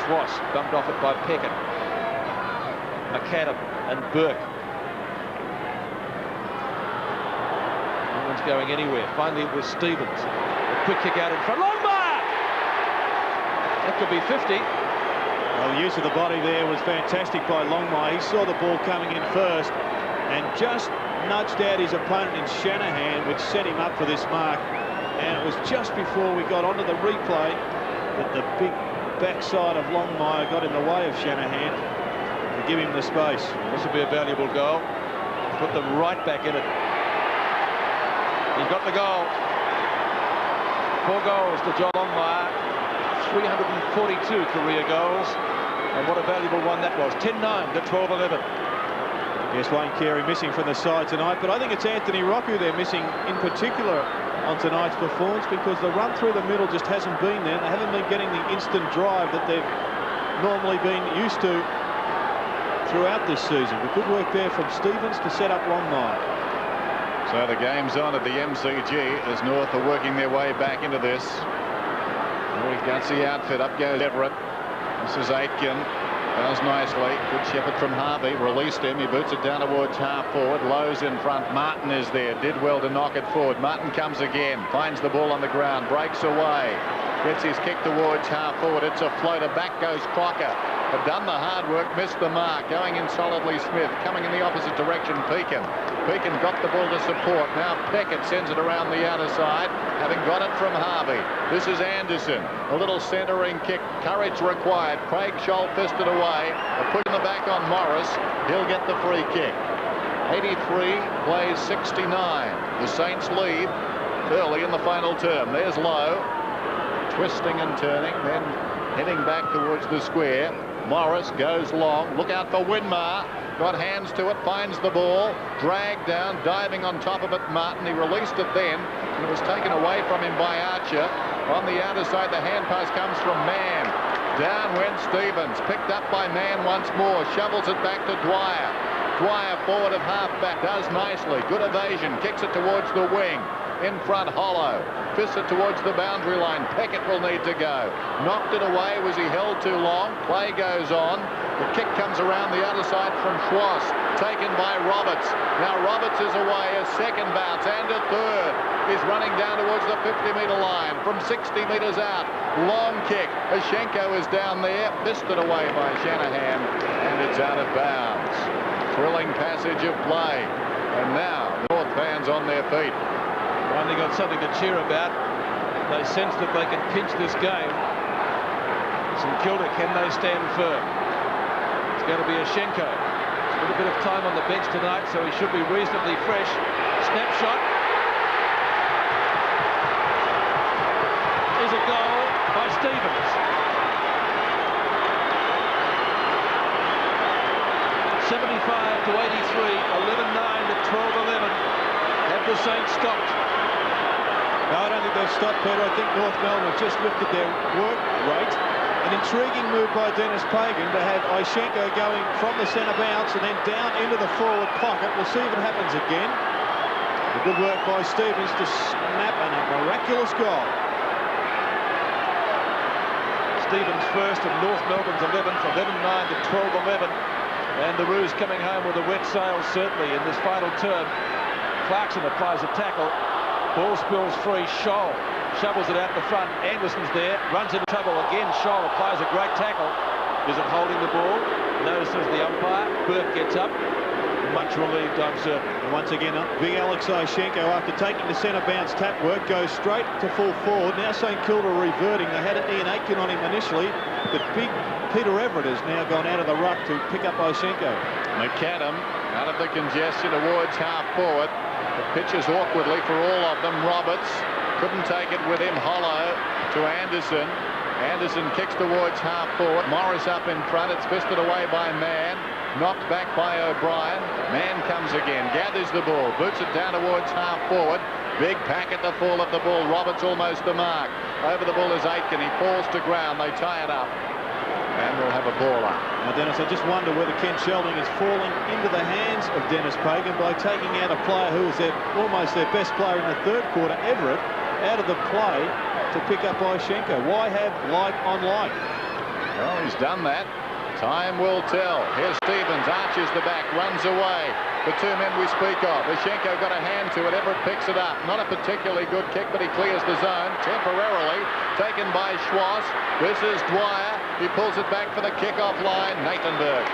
Speaker 1: Schwass bumped off it by Peckett. McAdam and Burke. Going anywhere. Finally it was Stevens. A quick kick out in front. Longmire! That could be 50.
Speaker 2: Well, the use of the body there was fantastic by Longmire. He saw the ball coming in first and just nudged out his opponent in Shanahan, which set him up for this mark. And it was just before we got onto the replay that the big backside of Longmire got in the way of Shanahan to give him the space.
Speaker 1: This will be a valuable goal. Put them right back in it. He's got the goal. 4 goals to John Longmire. 342 career goals. And what a valuable one that was. 10-9 to 12-11.
Speaker 2: Yes, Wayne Carey missing from the side tonight, but I think it's Anthony Rock who they're missing in particular on tonight's performance, because the run through the middle just hasn't been there. They haven't been getting the instant drive that they've normally been used to throughout this season. But good work there from Stevens to set up Longmire.
Speaker 3: So the game's on at the MCG as North are working their way back into this. Very gutsy outfit. Up goes Everett. This is Aitken. Does nicely. Good shepherd from Harvey. Released him. He boots it down towards half forward. Lowe's in front. Martin is there. Did well to knock it forward. Martin comes again. Finds the ball on the ground. Breaks away. Gets his kick towards half forward. It's a floater. Back goes Crocker. Have done the hard work, missed the mark. Going in solidly Smith. Coming in the opposite direction, Pekin. Pekin got the ball to support. Now Peckett sends it around the outer side, having got it from Harvey. This is Anderson. A little centering kick. Courage required. Craig Scholl fisted away. A push in the back on Morris. He'll get the free kick. 83 plays 69. The Saints lead early in the final term. There's Lowe. Twisting and turning, then heading back towards the square. Morris goes long. Look out for Winmar. Got hands to it, finds the ball. Dragged down, diving on top of it, Martin. He released it then, and it was taken away from him by Archer. On the outer side, the hand pass comes from Mann. Down went Stevens. Picked up by Mann once more. Shovels it back to Dwyer. Dwyer forward of half-back. Does nicely. Good evasion. Kicks it towards the wing. In front, Hollow. Fists it towards the boundary line. Peckett will need to go. Knocked it away. Was he held too long? Play goes on. The kick comes around the other side from Schwass. Taken by Roberts. Now Roberts is away. A second bounce and a third. He's running down towards the 50-metre line from 60 metres out. Long kick. Ashenko is down there. Fisted away by Shanahan. And it's out of bounds. Thrilling passage of play. And now the North fans on their feet.
Speaker 1: Finally got something to cheer about. They sense that they can pinch this game. St Kilda, can they stand firm? It's going to be Ashenko. A little bit of time on the bench tonight, so he should be reasonably fresh. Snapshot. Is a goal by Stevens. 75 to 83, 11-9 to 12-11. Have the Saints stopped?
Speaker 2: No, I don't think they've stopped, Peter. I think North Melbourne have just lifted their work rate. An intriguing move by Dennis Pagan to have Ashenko going from the centre bounce and then down into the forward pocket. We'll see if it happens again. The good work by Stevens to snap and a miraculous goal.
Speaker 1: Stevens first and North Melbourne's 11th, 11-9 to 12-11. And the Roos coming home with a wet sail, certainly, in this final term. Clarkson applies a tackle. Ball spills free. Scholl shovels it out the front. Anderson's there. Runs into trouble again. Scholl applies a great tackle. Is it holding the ball? Notices the umpire. Burke gets up. Much relieved, I'm certain.
Speaker 2: And once again, big Alex Ashenko, after taking the centre bounce tap work, goes straight to full forward. Now St Kilda reverting. They had Ian Aitken on him initially, but big Peter Everett has now gone out of the ruck to pick up Ashenko.
Speaker 3: McAdam out of the congestion towards half forward. It pitches awkwardly for all of them. Roberts couldn't take it with him. Hollow to Anderson. Anderson kicks towards half forward. Morris up in front. It's fisted away by Mann. Knocked back by O'Brien. Mann comes again. Gathers the ball. Boots it down towards half forward. Big pack at the fall of the ball. Roberts almost the mark. Over the ball is Aitken. He falls to ground. They tie it up. And we'll have a ball up.
Speaker 2: Now, Dennis, I just wonder whether Ken Shelding is falling into the hands of Dennis Pagan by taking out a player who was almost their best player in the third quarter, Everett, out of the play to pick up Ashenko. Why have like on like?
Speaker 3: Well, he's done that. Time will tell. Here's Stevens, arches the back, runs away. The two men we speak of. Ashenko got a hand to it. Everett picks it up. Not a particularly good kick, but he clears the zone temporarily. Taken by Schwass. This is Dwyer. He pulls it back for the kickoff line. Nathan Burke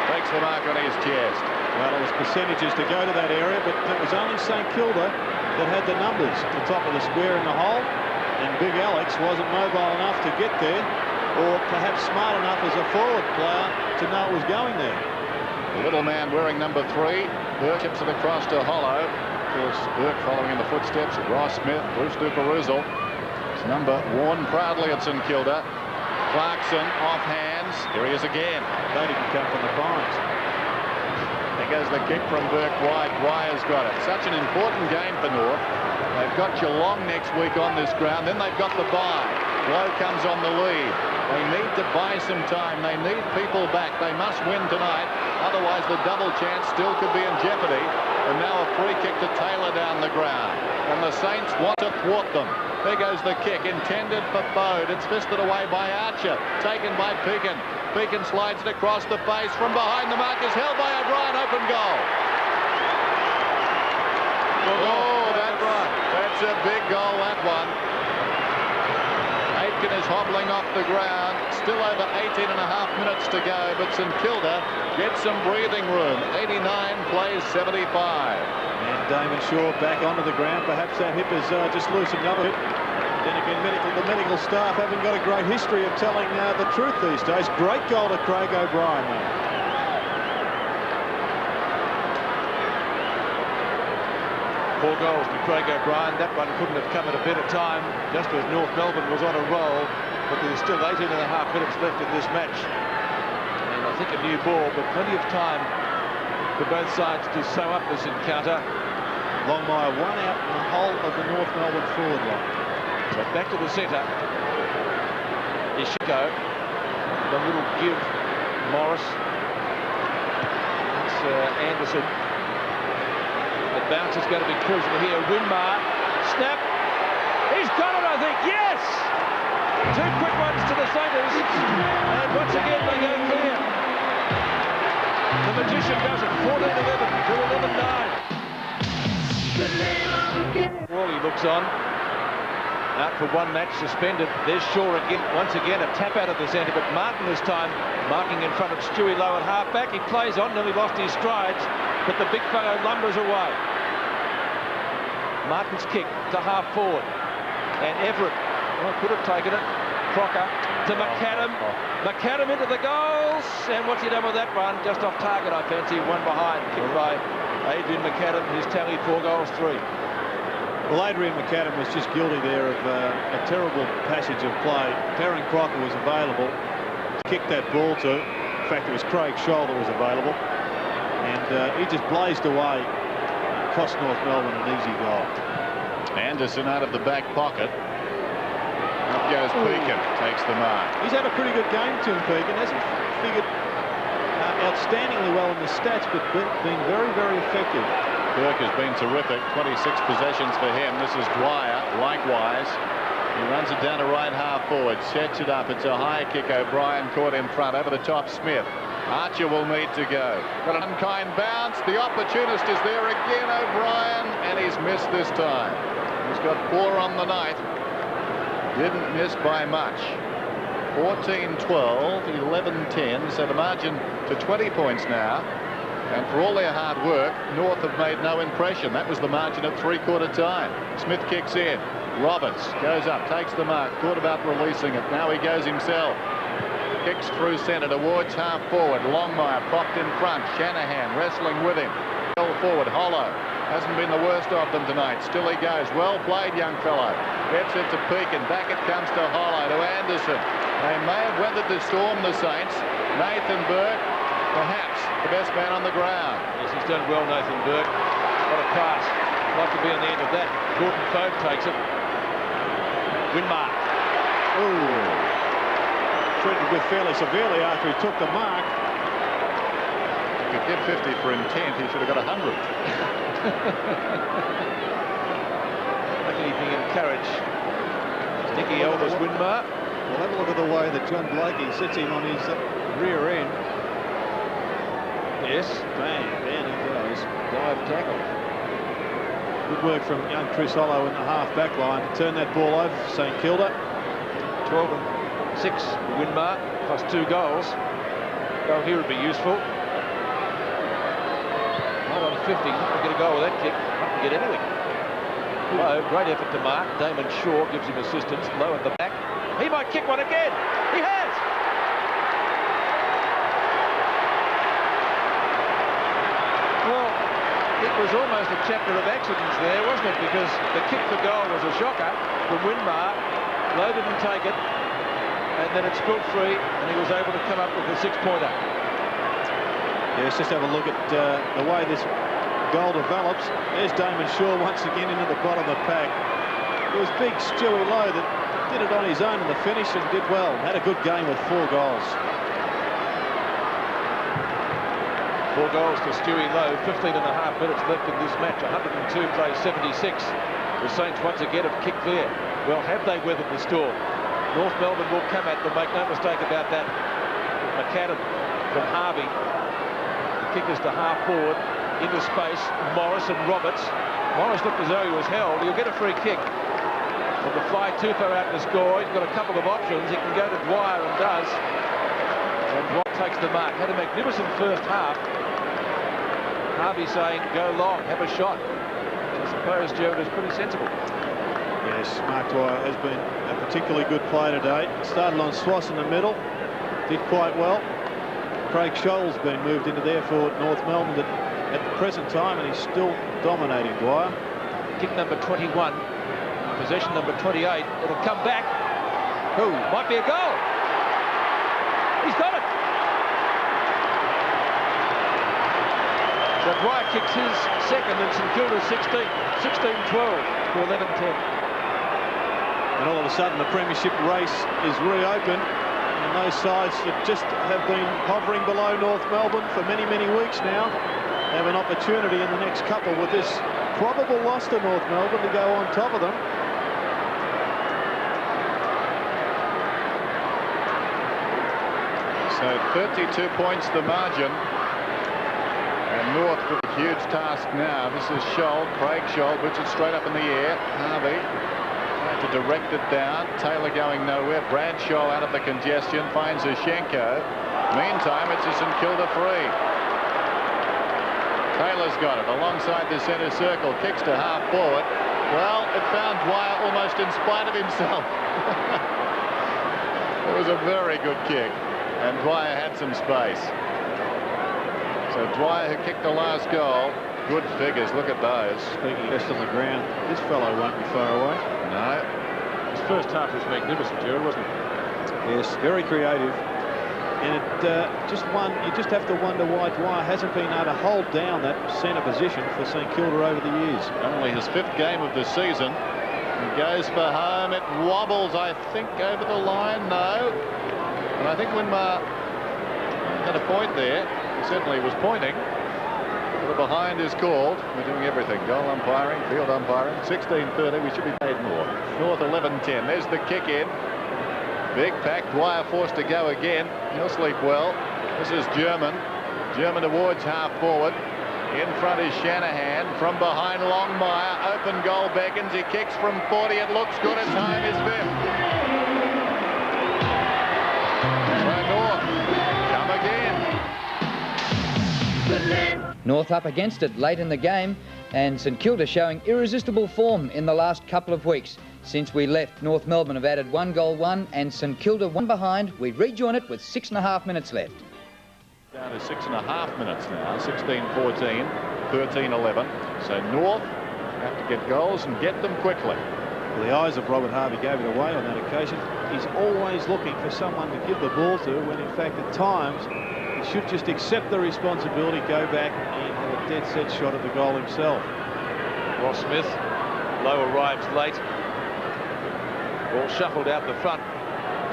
Speaker 3: takes the mark on his chest.
Speaker 2: Well, it was percentages to go to that area, but it was only St Kilda that had the numbers at the top of the square in the hole, and Big Alex wasn't mobile enough to get there, or perhaps smart enough as a forward player to know it was going there.
Speaker 3: The little man wearing number 3. Burke chips it across to Hollow. Of course, Burke following in the footsteps of Ross Smith, Bruce Duper-Russell. His number worn proudly at St Kilda. Clarkson off hands. Here he is again.
Speaker 2: They didn't come from the fines.
Speaker 3: There goes the kick from Burke wide. Dwyer's got it. Such an important game for North. They've got Geelong next week on this ground. Then they've got the bye. Lowe comes on the lead. They need to buy some time. They need people back. They must win tonight. Otherwise, the double chance still could be in jeopardy. And now a free kick to Taylor down the ground. And the Saints want to thwart them. There goes the kick, intended for Bode. It's fisted away by Archer, taken by Pekin. Pekin slides it across the face. From behind, the mark is held by O'Brien. Open goal. Oh, that's a big goal, that one. Aitken is hobbling off the ground. Still over 18 and a half minutes to go, but St Kilda gets some breathing room. 89 plays 75.
Speaker 2: And Damon Shaw back onto the ground. Perhaps that hip is just loosened up a bit. Then again, the medical staff haven't got a great history of telling the truth these days. Great goal to Craig O'Brien, though.
Speaker 1: 4 goals to Craig O'Brien. That one couldn't have come at a better time, just as North Melbourne was on a roll. But there's still 18 and a half minutes left in this match. And I think a new ball, but plenty of time for both sides to sew up this encounter.
Speaker 2: Longmire one out in the whole of the North Melbourne forward line.
Speaker 1: So back to the centre. Ishenko a little give. Morris. It's Anderson. The bounce is going to be crucial here. Winmar. Snap. He's got it, I think. Yes! Two quick ones to the centres. And once again, they go clear. The magician does it. 14-11 to 11-9. Wally looks on. Out for one match, suspended. There's Shaw again. Once again, a tap out of the centre, but Martin this time marking in front of Stewie Lowe at half-back. He plays on, nearly lost his strides, but the big fellow lumbers away. Martin's kick to half-forward. And Everett, well, could have taken it. Crocker to McAdam. McAdam into the goals. And what's he done with that one? Just off target, I fancy. One behind. Kicked by Adrian McAdam, who's tallied 4 goals, 3.
Speaker 2: Well, Adrian McAdam was just guilty there of a terrible passage of play. Darren Crocker was available to kick that ball to. In fact, it was Craig Scholl that was available. And he just blazed away. Cost North Melbourne an easy goal.
Speaker 3: Anderson out of the back pocket. Up goes Pekin, takes the mark.
Speaker 2: He's had a pretty good game, Tim Pekin. Hasn't figured outstandingly well in the stats, but been very, very effective.
Speaker 3: Burke has been terrific. 26 possessions for him. This is Dwyer, likewise. He runs it down to right half forward, sets it up. It's a high kick. O'Brien caught in front. Over the top, Smith. Archer will need to go. Got an unkind bounce. The opportunist is there again, O'Brien, and he's missed this time. He's got 4 on the night. Didn't miss by much. 14-12, 11-10, so the margin to 20 points now. And for all their hard work, North have made no impression. That was the margin at three-quarter time. Smith kicks in. Roberts goes up, takes the mark, thought about releasing it. Now he goes himself. Kicks through centre towards half forward. Longmire propped in front. Shanahan wrestling with him. Well forward, Hollow. Hasn't been the worst of them tonight. Still he goes. Well played, young fellow. Gets it to Pekin. Back it comes to Hollow, to Anderson. They may have weathered the storm, the Saints. Nathan Burke, perhaps the best man on the ground.
Speaker 1: Yes, he's done well, Nathan Burke. What a pass. I'd like to be on the end of that. Gordon Fogue takes it. Winmar.
Speaker 2: Ooh. Treated with fairly severely after he took the mark.
Speaker 3: If he could get 50 for intent, he should have got 100.
Speaker 1: Lucky he can encourage Nicky Elvis Winmar.
Speaker 2: Well, have a look at the way that John Blakey sits him on his rear end.
Speaker 1: Yes.
Speaker 2: Bang, down he goes.
Speaker 1: Dive tackle.
Speaker 2: Good work from young Chris Hollow in the half-back line to turn that ball over for St Kilda.
Speaker 1: 12-6 for Winmar, plus 2 goals. Goal here would be useful. Not on 50, not going to get a goal with that kick. Not going to get anything. Lowe, great effort to mark. Damon Shaw gives him assistance. Lowe at the back. He might kick one again. He has. Well, it was almost a chapter of accidents there, wasn't it? Because the kick for goal was a shocker from Winmar. Lowe didn't take it. And then it spilled free, and he was able to come up with a 6-pointer.
Speaker 2: Yes, just have a look at the way this goal develops. There's Damon Shaw once again into the bottom of the pack. It was big Stewie Lowe that did it on his own in the finish and did well. Had a good game with 4 goals.
Speaker 1: 4 goals to Stewie Lowe. 15 and a half minutes left in this match. 102 plays 76. The Saints once again have kicked there. Well, have they weathered the storm? North Melbourne will come at them, make no mistake about that. McAdam from Harvey. The kick is to half forward, into space. Morris and Roberts. Morris looked as though he was held. He'll get a free kick. But the fly too far out to score. He's got a couple of options. He can go to Dwyer and does. And Dwyer takes the mark. Had a magnificent first half. Harvey saying, go long, have a shot. I suppose Gerald is pretty sensible.
Speaker 2: Yes, Mark Dwyer has been a particularly good player today. Started on Swass in the middle, did quite well. Craig Scholl's been moved into there for North Melbourne at the present time, and he's still dominating Dwyer.
Speaker 1: Kick number 21, possession number 28. It'll come back. Oh, might be a goal. He's got it. So Dwyer kicks his second, and St Kilda 16-12 to 11-10.
Speaker 2: And all of a sudden the premiership race is reopened. And those sides that just have been hovering below North Melbourne for many, many weeks now have an opportunity in the next couple with this probable loss to North Melbourne to go on top of them.
Speaker 3: So 32 points the margin. And North with a huge task now. This is Scholl, Craig Scholl, puts it straight up in the air. Harvey trying to direct it down. Taylor going nowhere. Bradshaw out of the congestion, finds Ushenko. Meantime, it's a St Kilda free. Taylor's got it alongside the centre circle, kicks to half forward. Well, it found Dwyer almost in spite of himself. It was a very good kick, and Dwyer had some space. So Dwyer, who kicked the last goal, good figures. Look at those.
Speaker 2: Speaking best on the ground, this fellow won't be far away.
Speaker 3: No.
Speaker 1: His first half was magnificent, Gerard, wasn't it?
Speaker 2: Yes, very creative. And it you just have to wonder why Dwyer hasn't been able to hold down that centre position for St Kilda over the years.
Speaker 3: Only his 5th game of the season. He goes for home. It wobbles, I think, over the line. No. And I think Winmar had a point there. He certainly was pointing. But the behind is called. We're doing everything. Goal umpiring, field umpiring. 16:30. We should be paid more. North 11:10. There's the kick in. Big pack. Dwyer forced to go again. He'll sleep well. This is German. German towards half forward. In front is Shanahan. From behind, Longmire. Open goal beckons. He kicks from 40. It looks good. It's home. His 5th. So North come again.
Speaker 4: North up against it late in the game, and St Kilda showing irresistible form in the last couple of weeks. Since we left, North Melbourne have added 1 goal, and St Kilda 1 behind. We rejoin it with 6.5 minutes left.
Speaker 3: Down to 6.5 minutes now. 16-14, 13-11. So North have to get goals and get them quickly.
Speaker 2: Well, the eyes of Robert Harvey gave it away on that occasion. He's always looking for someone to give the ball to, when in fact at times he should just accept the responsibility, go back and have a dead set shot at the goal himself.
Speaker 1: Ross Smith, Lowe arrives late. Ball shuffled out the front,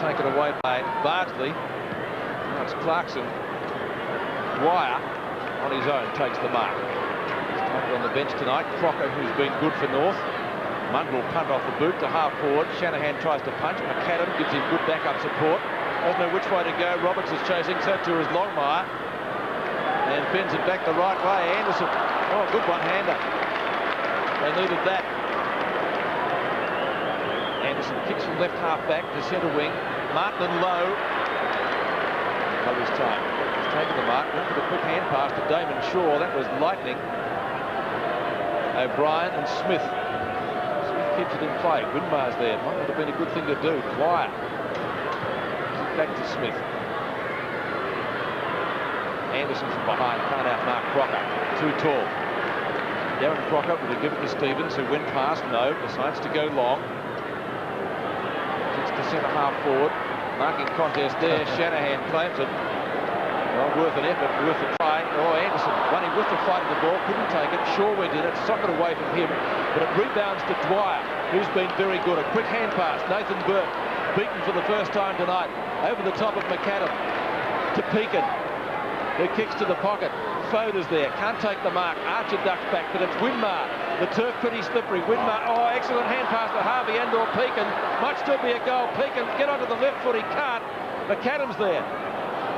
Speaker 1: taken away by Bardsley. Now it's Clarkson. Dwyer on his own takes the mark. He's taken on the bench tonight. Crocker, who's been good for North. Mundell punt off the boot to half forward. Shanahan tries to punch. McAdam gives him good backup support. Doesn't know which way to go. Roberts is chasing, so too is Longmire. And bends it back the right way. Anderson. Oh, good one-hander. They needed that. Anderson kicks from left half back to centre wing. Martin and Lowe. Not this time. He's taken the mark. Went for the quick hand pass to Damon Shaw. That was lightning. O'Brien and Smith. Smith keeps it in play. Winmar's there. Might have been a good thing to do. Dwyer. Back to Smith. Anderson from behind. Can't outmark Crocker. Too tall. Darren Crocker would have given it to Stevens, who went past. No. Decides to go long. To centre half forward, marking contest there. Shanahan claims it. Well, worth an effort, worth a try. Oh, Anderson running with the fight of the ball, couldn't take it. Shaw went in it, socked it away from him, but it rebounds to Dwyer, who's been very good. A quick hand pass. Nathan Burke beaten for the first time tonight. Over the top of McAdam to Pekin, who kicks to the pocket. Foder's there, can't take the mark. Archer ducks back, but it's Winmar. The turf pretty slippery. Winmar, oh, excellent hand pass to Harvey and/or Pekin. Might still be a goal. Pekin get onto the left foot, he can't. McAdam's there.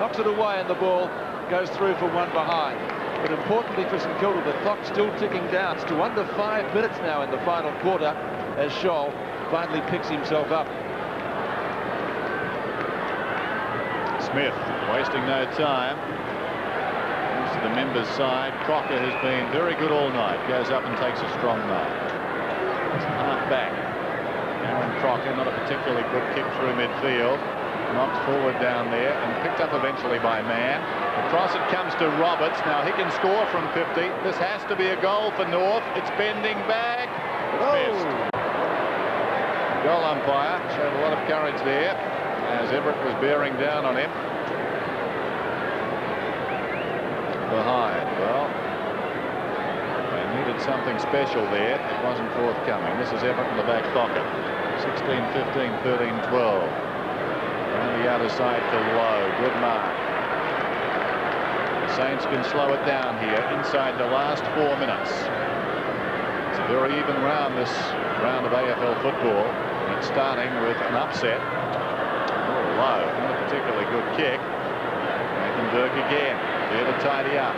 Speaker 1: Knocks it away and the ball goes through for 1 behind. But importantly for St Kilda, the clock's still ticking down. It's to under 5 minutes now in the final quarter as Scholl finally picks himself up.
Speaker 3: Smith wasting no time. To the members' side. Crocker has been very good all night. Goes up and takes a strong mark. It's half back. Aaron Crocker, not a particularly good kick through midfield. Knocked forward down there and picked up eventually by Mann. Across it comes to Roberts. Now he can score from 50. This has to be a goal for North. It's bending back. It's missed. Goal umpire showed a lot of courage there as Everett was bearing down on him. Behind. Well, they needed something special there. It wasn't forthcoming. This is Everett in the back pocket. 16, 15, 13, 12. Around the the outer side to Lowe. Good mark. The Saints can slow it down here inside the last 4 minutes. It's a very even round, this round of AFL football. And it's starting with an upset. Oh, Lowe, not a particularly good kick. Nathan Burke again. There to tidy up.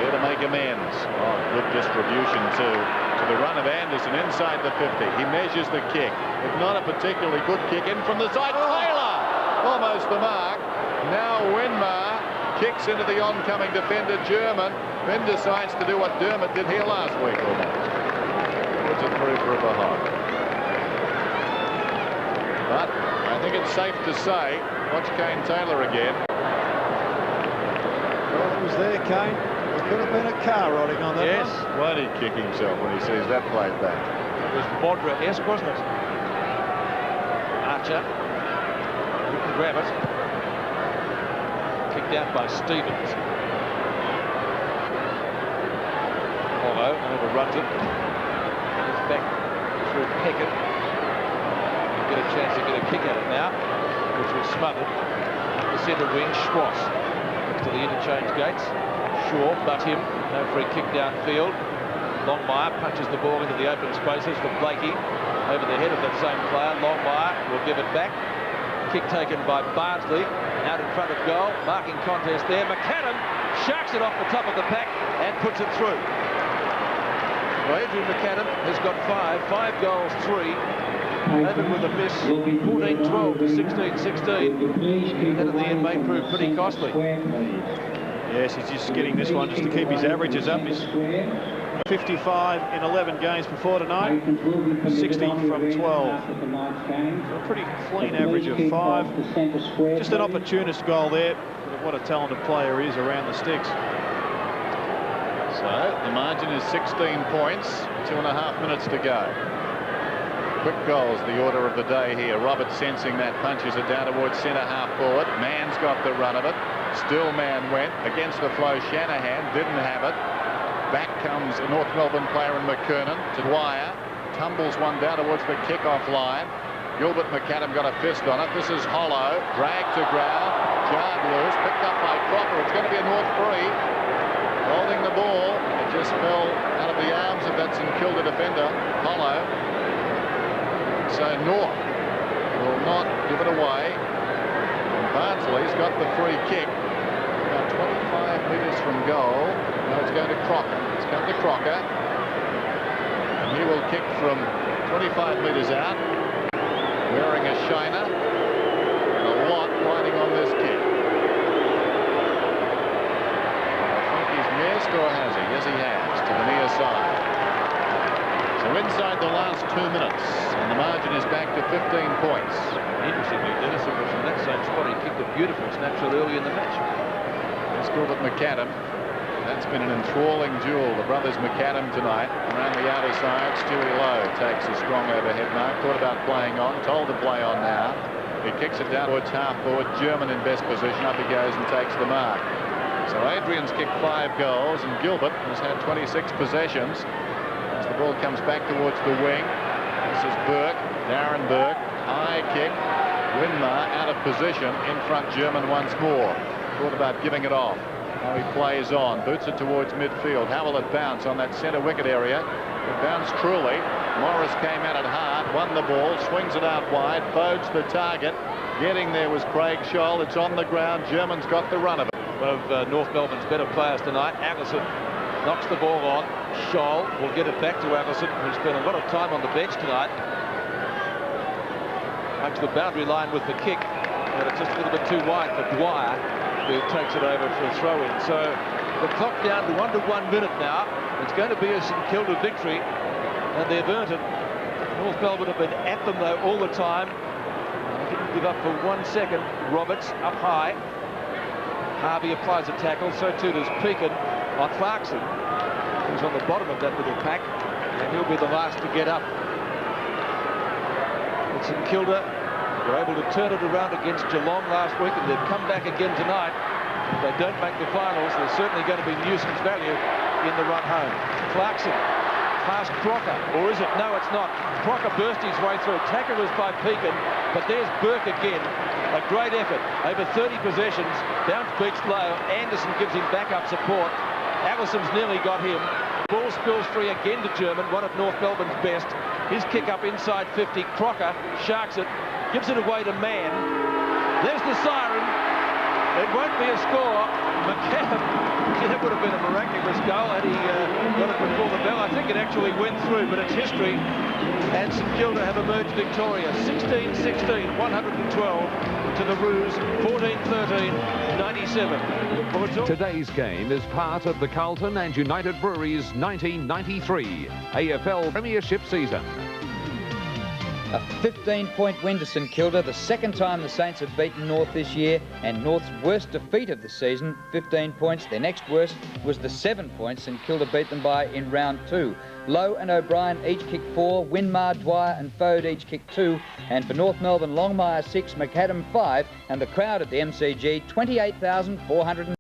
Speaker 3: There to make amends. Oh, good distribution to the run of Anderson inside the 50. He measures the kick, but not a particularly good kick in from the side. Taylor almost the mark. Now Winmar kicks into the oncoming defender German, then decides to do what Dermott did here last week almost. Puts it through for a behind. But I think it's safe to say, watch Kane Taylor again.
Speaker 2: Well, it was there, Kane. Could have been a car riding on that.
Speaker 3: Yes,
Speaker 2: one.
Speaker 3: won't he kick himself when he sees that played back?
Speaker 1: It was Modra-esque, wasn't it? Archer couldn't grab it. Kicked out by Stevens. Although overruns it. It's back through Peckett. He'll get a chance to get a kick at it now, which was smothered. The centre wing, Schwass next to the interchange gates. Shaw, but him, no free kick downfield. Longmire punches the ball into the open spaces for Blakey over the head of that same player. Longmire will give it back. Kick taken by Barnsley, out in front of goal. Marking contest there. McAdam sharks it off the top of the pack and puts it through. Well, Adrian McAdam has got 5 goals, 3. Open with a miss, 14-12 to 16-16. That at the end may prove pretty costly.
Speaker 2: Yes, he's just getting this one just to keep his averages up. He's 55 in 11 games before tonight, 60 from 12. So a pretty clean average of 5. Just an opportunist goal there. But what a talented player he is around the sticks.
Speaker 3: So the margin is 16 points, 2.5 minutes to go. Quick goals, the order of the day here. Roberts sensing that, punches it down towards centre half forward. Mann's got the run of it. Still Mann went against the flow. Shanahan didn't have it. Back comes a North Melbourne player in McKernan to Dwyer. Tumbles one down towards the kickoff line. Gilbert McAdam got a fist on it. This is Hollow. Dragged to ground. Jarred loose. Picked up by Cropper. It's going to be a North free. Holding the ball. It just fell out of the arms of that St Kilda defender, Hollow. So North will not give it away. Barnsley's got the free kick. About 25 metres from goal. Now it's going to Crocker. It's come to Crocker. And he will kick from 25 metres out. Wearing a shiner. And a lot riding on this kick. I think he's missed, or has he? Yes, he has. To the near side. So inside the last 2 minutes, and the margin is back to 15 points.
Speaker 1: Interestingly, Dennis, it was from that same spot he kicked a beautiful snapshot early in the match.
Speaker 3: Let's go with McAdam. That's been an enthralling duel. The brothers McAdam tonight. Around the outer side, Stewie Lowe takes a strong overhead mark. Thought about playing on, told to play on now. He kicks it down towards half forward. German in best position. Up he goes and takes the mark. So Adrian's kicked 5 goals, and Gilbert has had 26 possessions. As the ball comes back towards the wing. This is Burke, Darren Burke, high kick. Winmar out of position, in front German once more. Thought about giving it off. Now he plays on, boots it towards midfield. How will it bounce on that centre wicket area? It bounced truly. Morris came at it hard, won the ball, swings it out wide, Bodes the target. Getting there was Craig Scholl. It's on the ground. German's got the run of it.
Speaker 1: One of North Melbourne's better players tonight. Anderson knocks the ball on. Scholl will get it back to Anderson, who spent a lot of time on the bench tonight. Hugs the boundary line with the kick, but it's just a little bit too wide for Dwyer, who takes it over for a throw-in. So the clock down to under 1 minute now. It's going to be a St Kilda victory, and they've earned it. North Melbourne have been at them though all the time. They didn't give up for 1 second. Roberts up high. Harvey applies a tackle, so too does Pekin on Clarkson, who's on the bottom of that little pack, and he'll be the last to get up. But St Kilda were able to turn it around against Geelong last week, and they've come back again tonight. If they don't make the finals, there's certainly going to be nuisance value in the run home. Clarkson past Crocker, or is it? No, it's not. Crocker burst his way through. Tackle is by Pekin. But there's Burke again. A great effort. Over 30 possessions. Bounce beats low. Anderson gives him backup support. Allison's nearly got him. Ball spills free again to German, one of North Melbourne's best. His kick up inside 50. Crocker sharks it. Gives it away to Mann. There's the siren. It won't be a score. McCann, that would have been a miraculous goal had he got it before the bell. I think it actually went through, but it's history. And St Kilda have emerged victorious. 16-16, 112 to the Roos, 14-13, 97.
Speaker 5: Today's game is part of the Carlton and United Breweries 1993 AFL Premiership season.
Speaker 4: A 15-point win to St Kilda, the second time the Saints have beaten North this year, and North's worst defeat of the season, 15 points. Their next worst was the 7 points St Kilda beat them by in round 2. Lowe and O'Brien each kicked 4, Winmar, Dwyer and Fode each kicked 2, and for North Melbourne, Longmire 6, McAdam 5, and the crowd at the MCG, 28,400.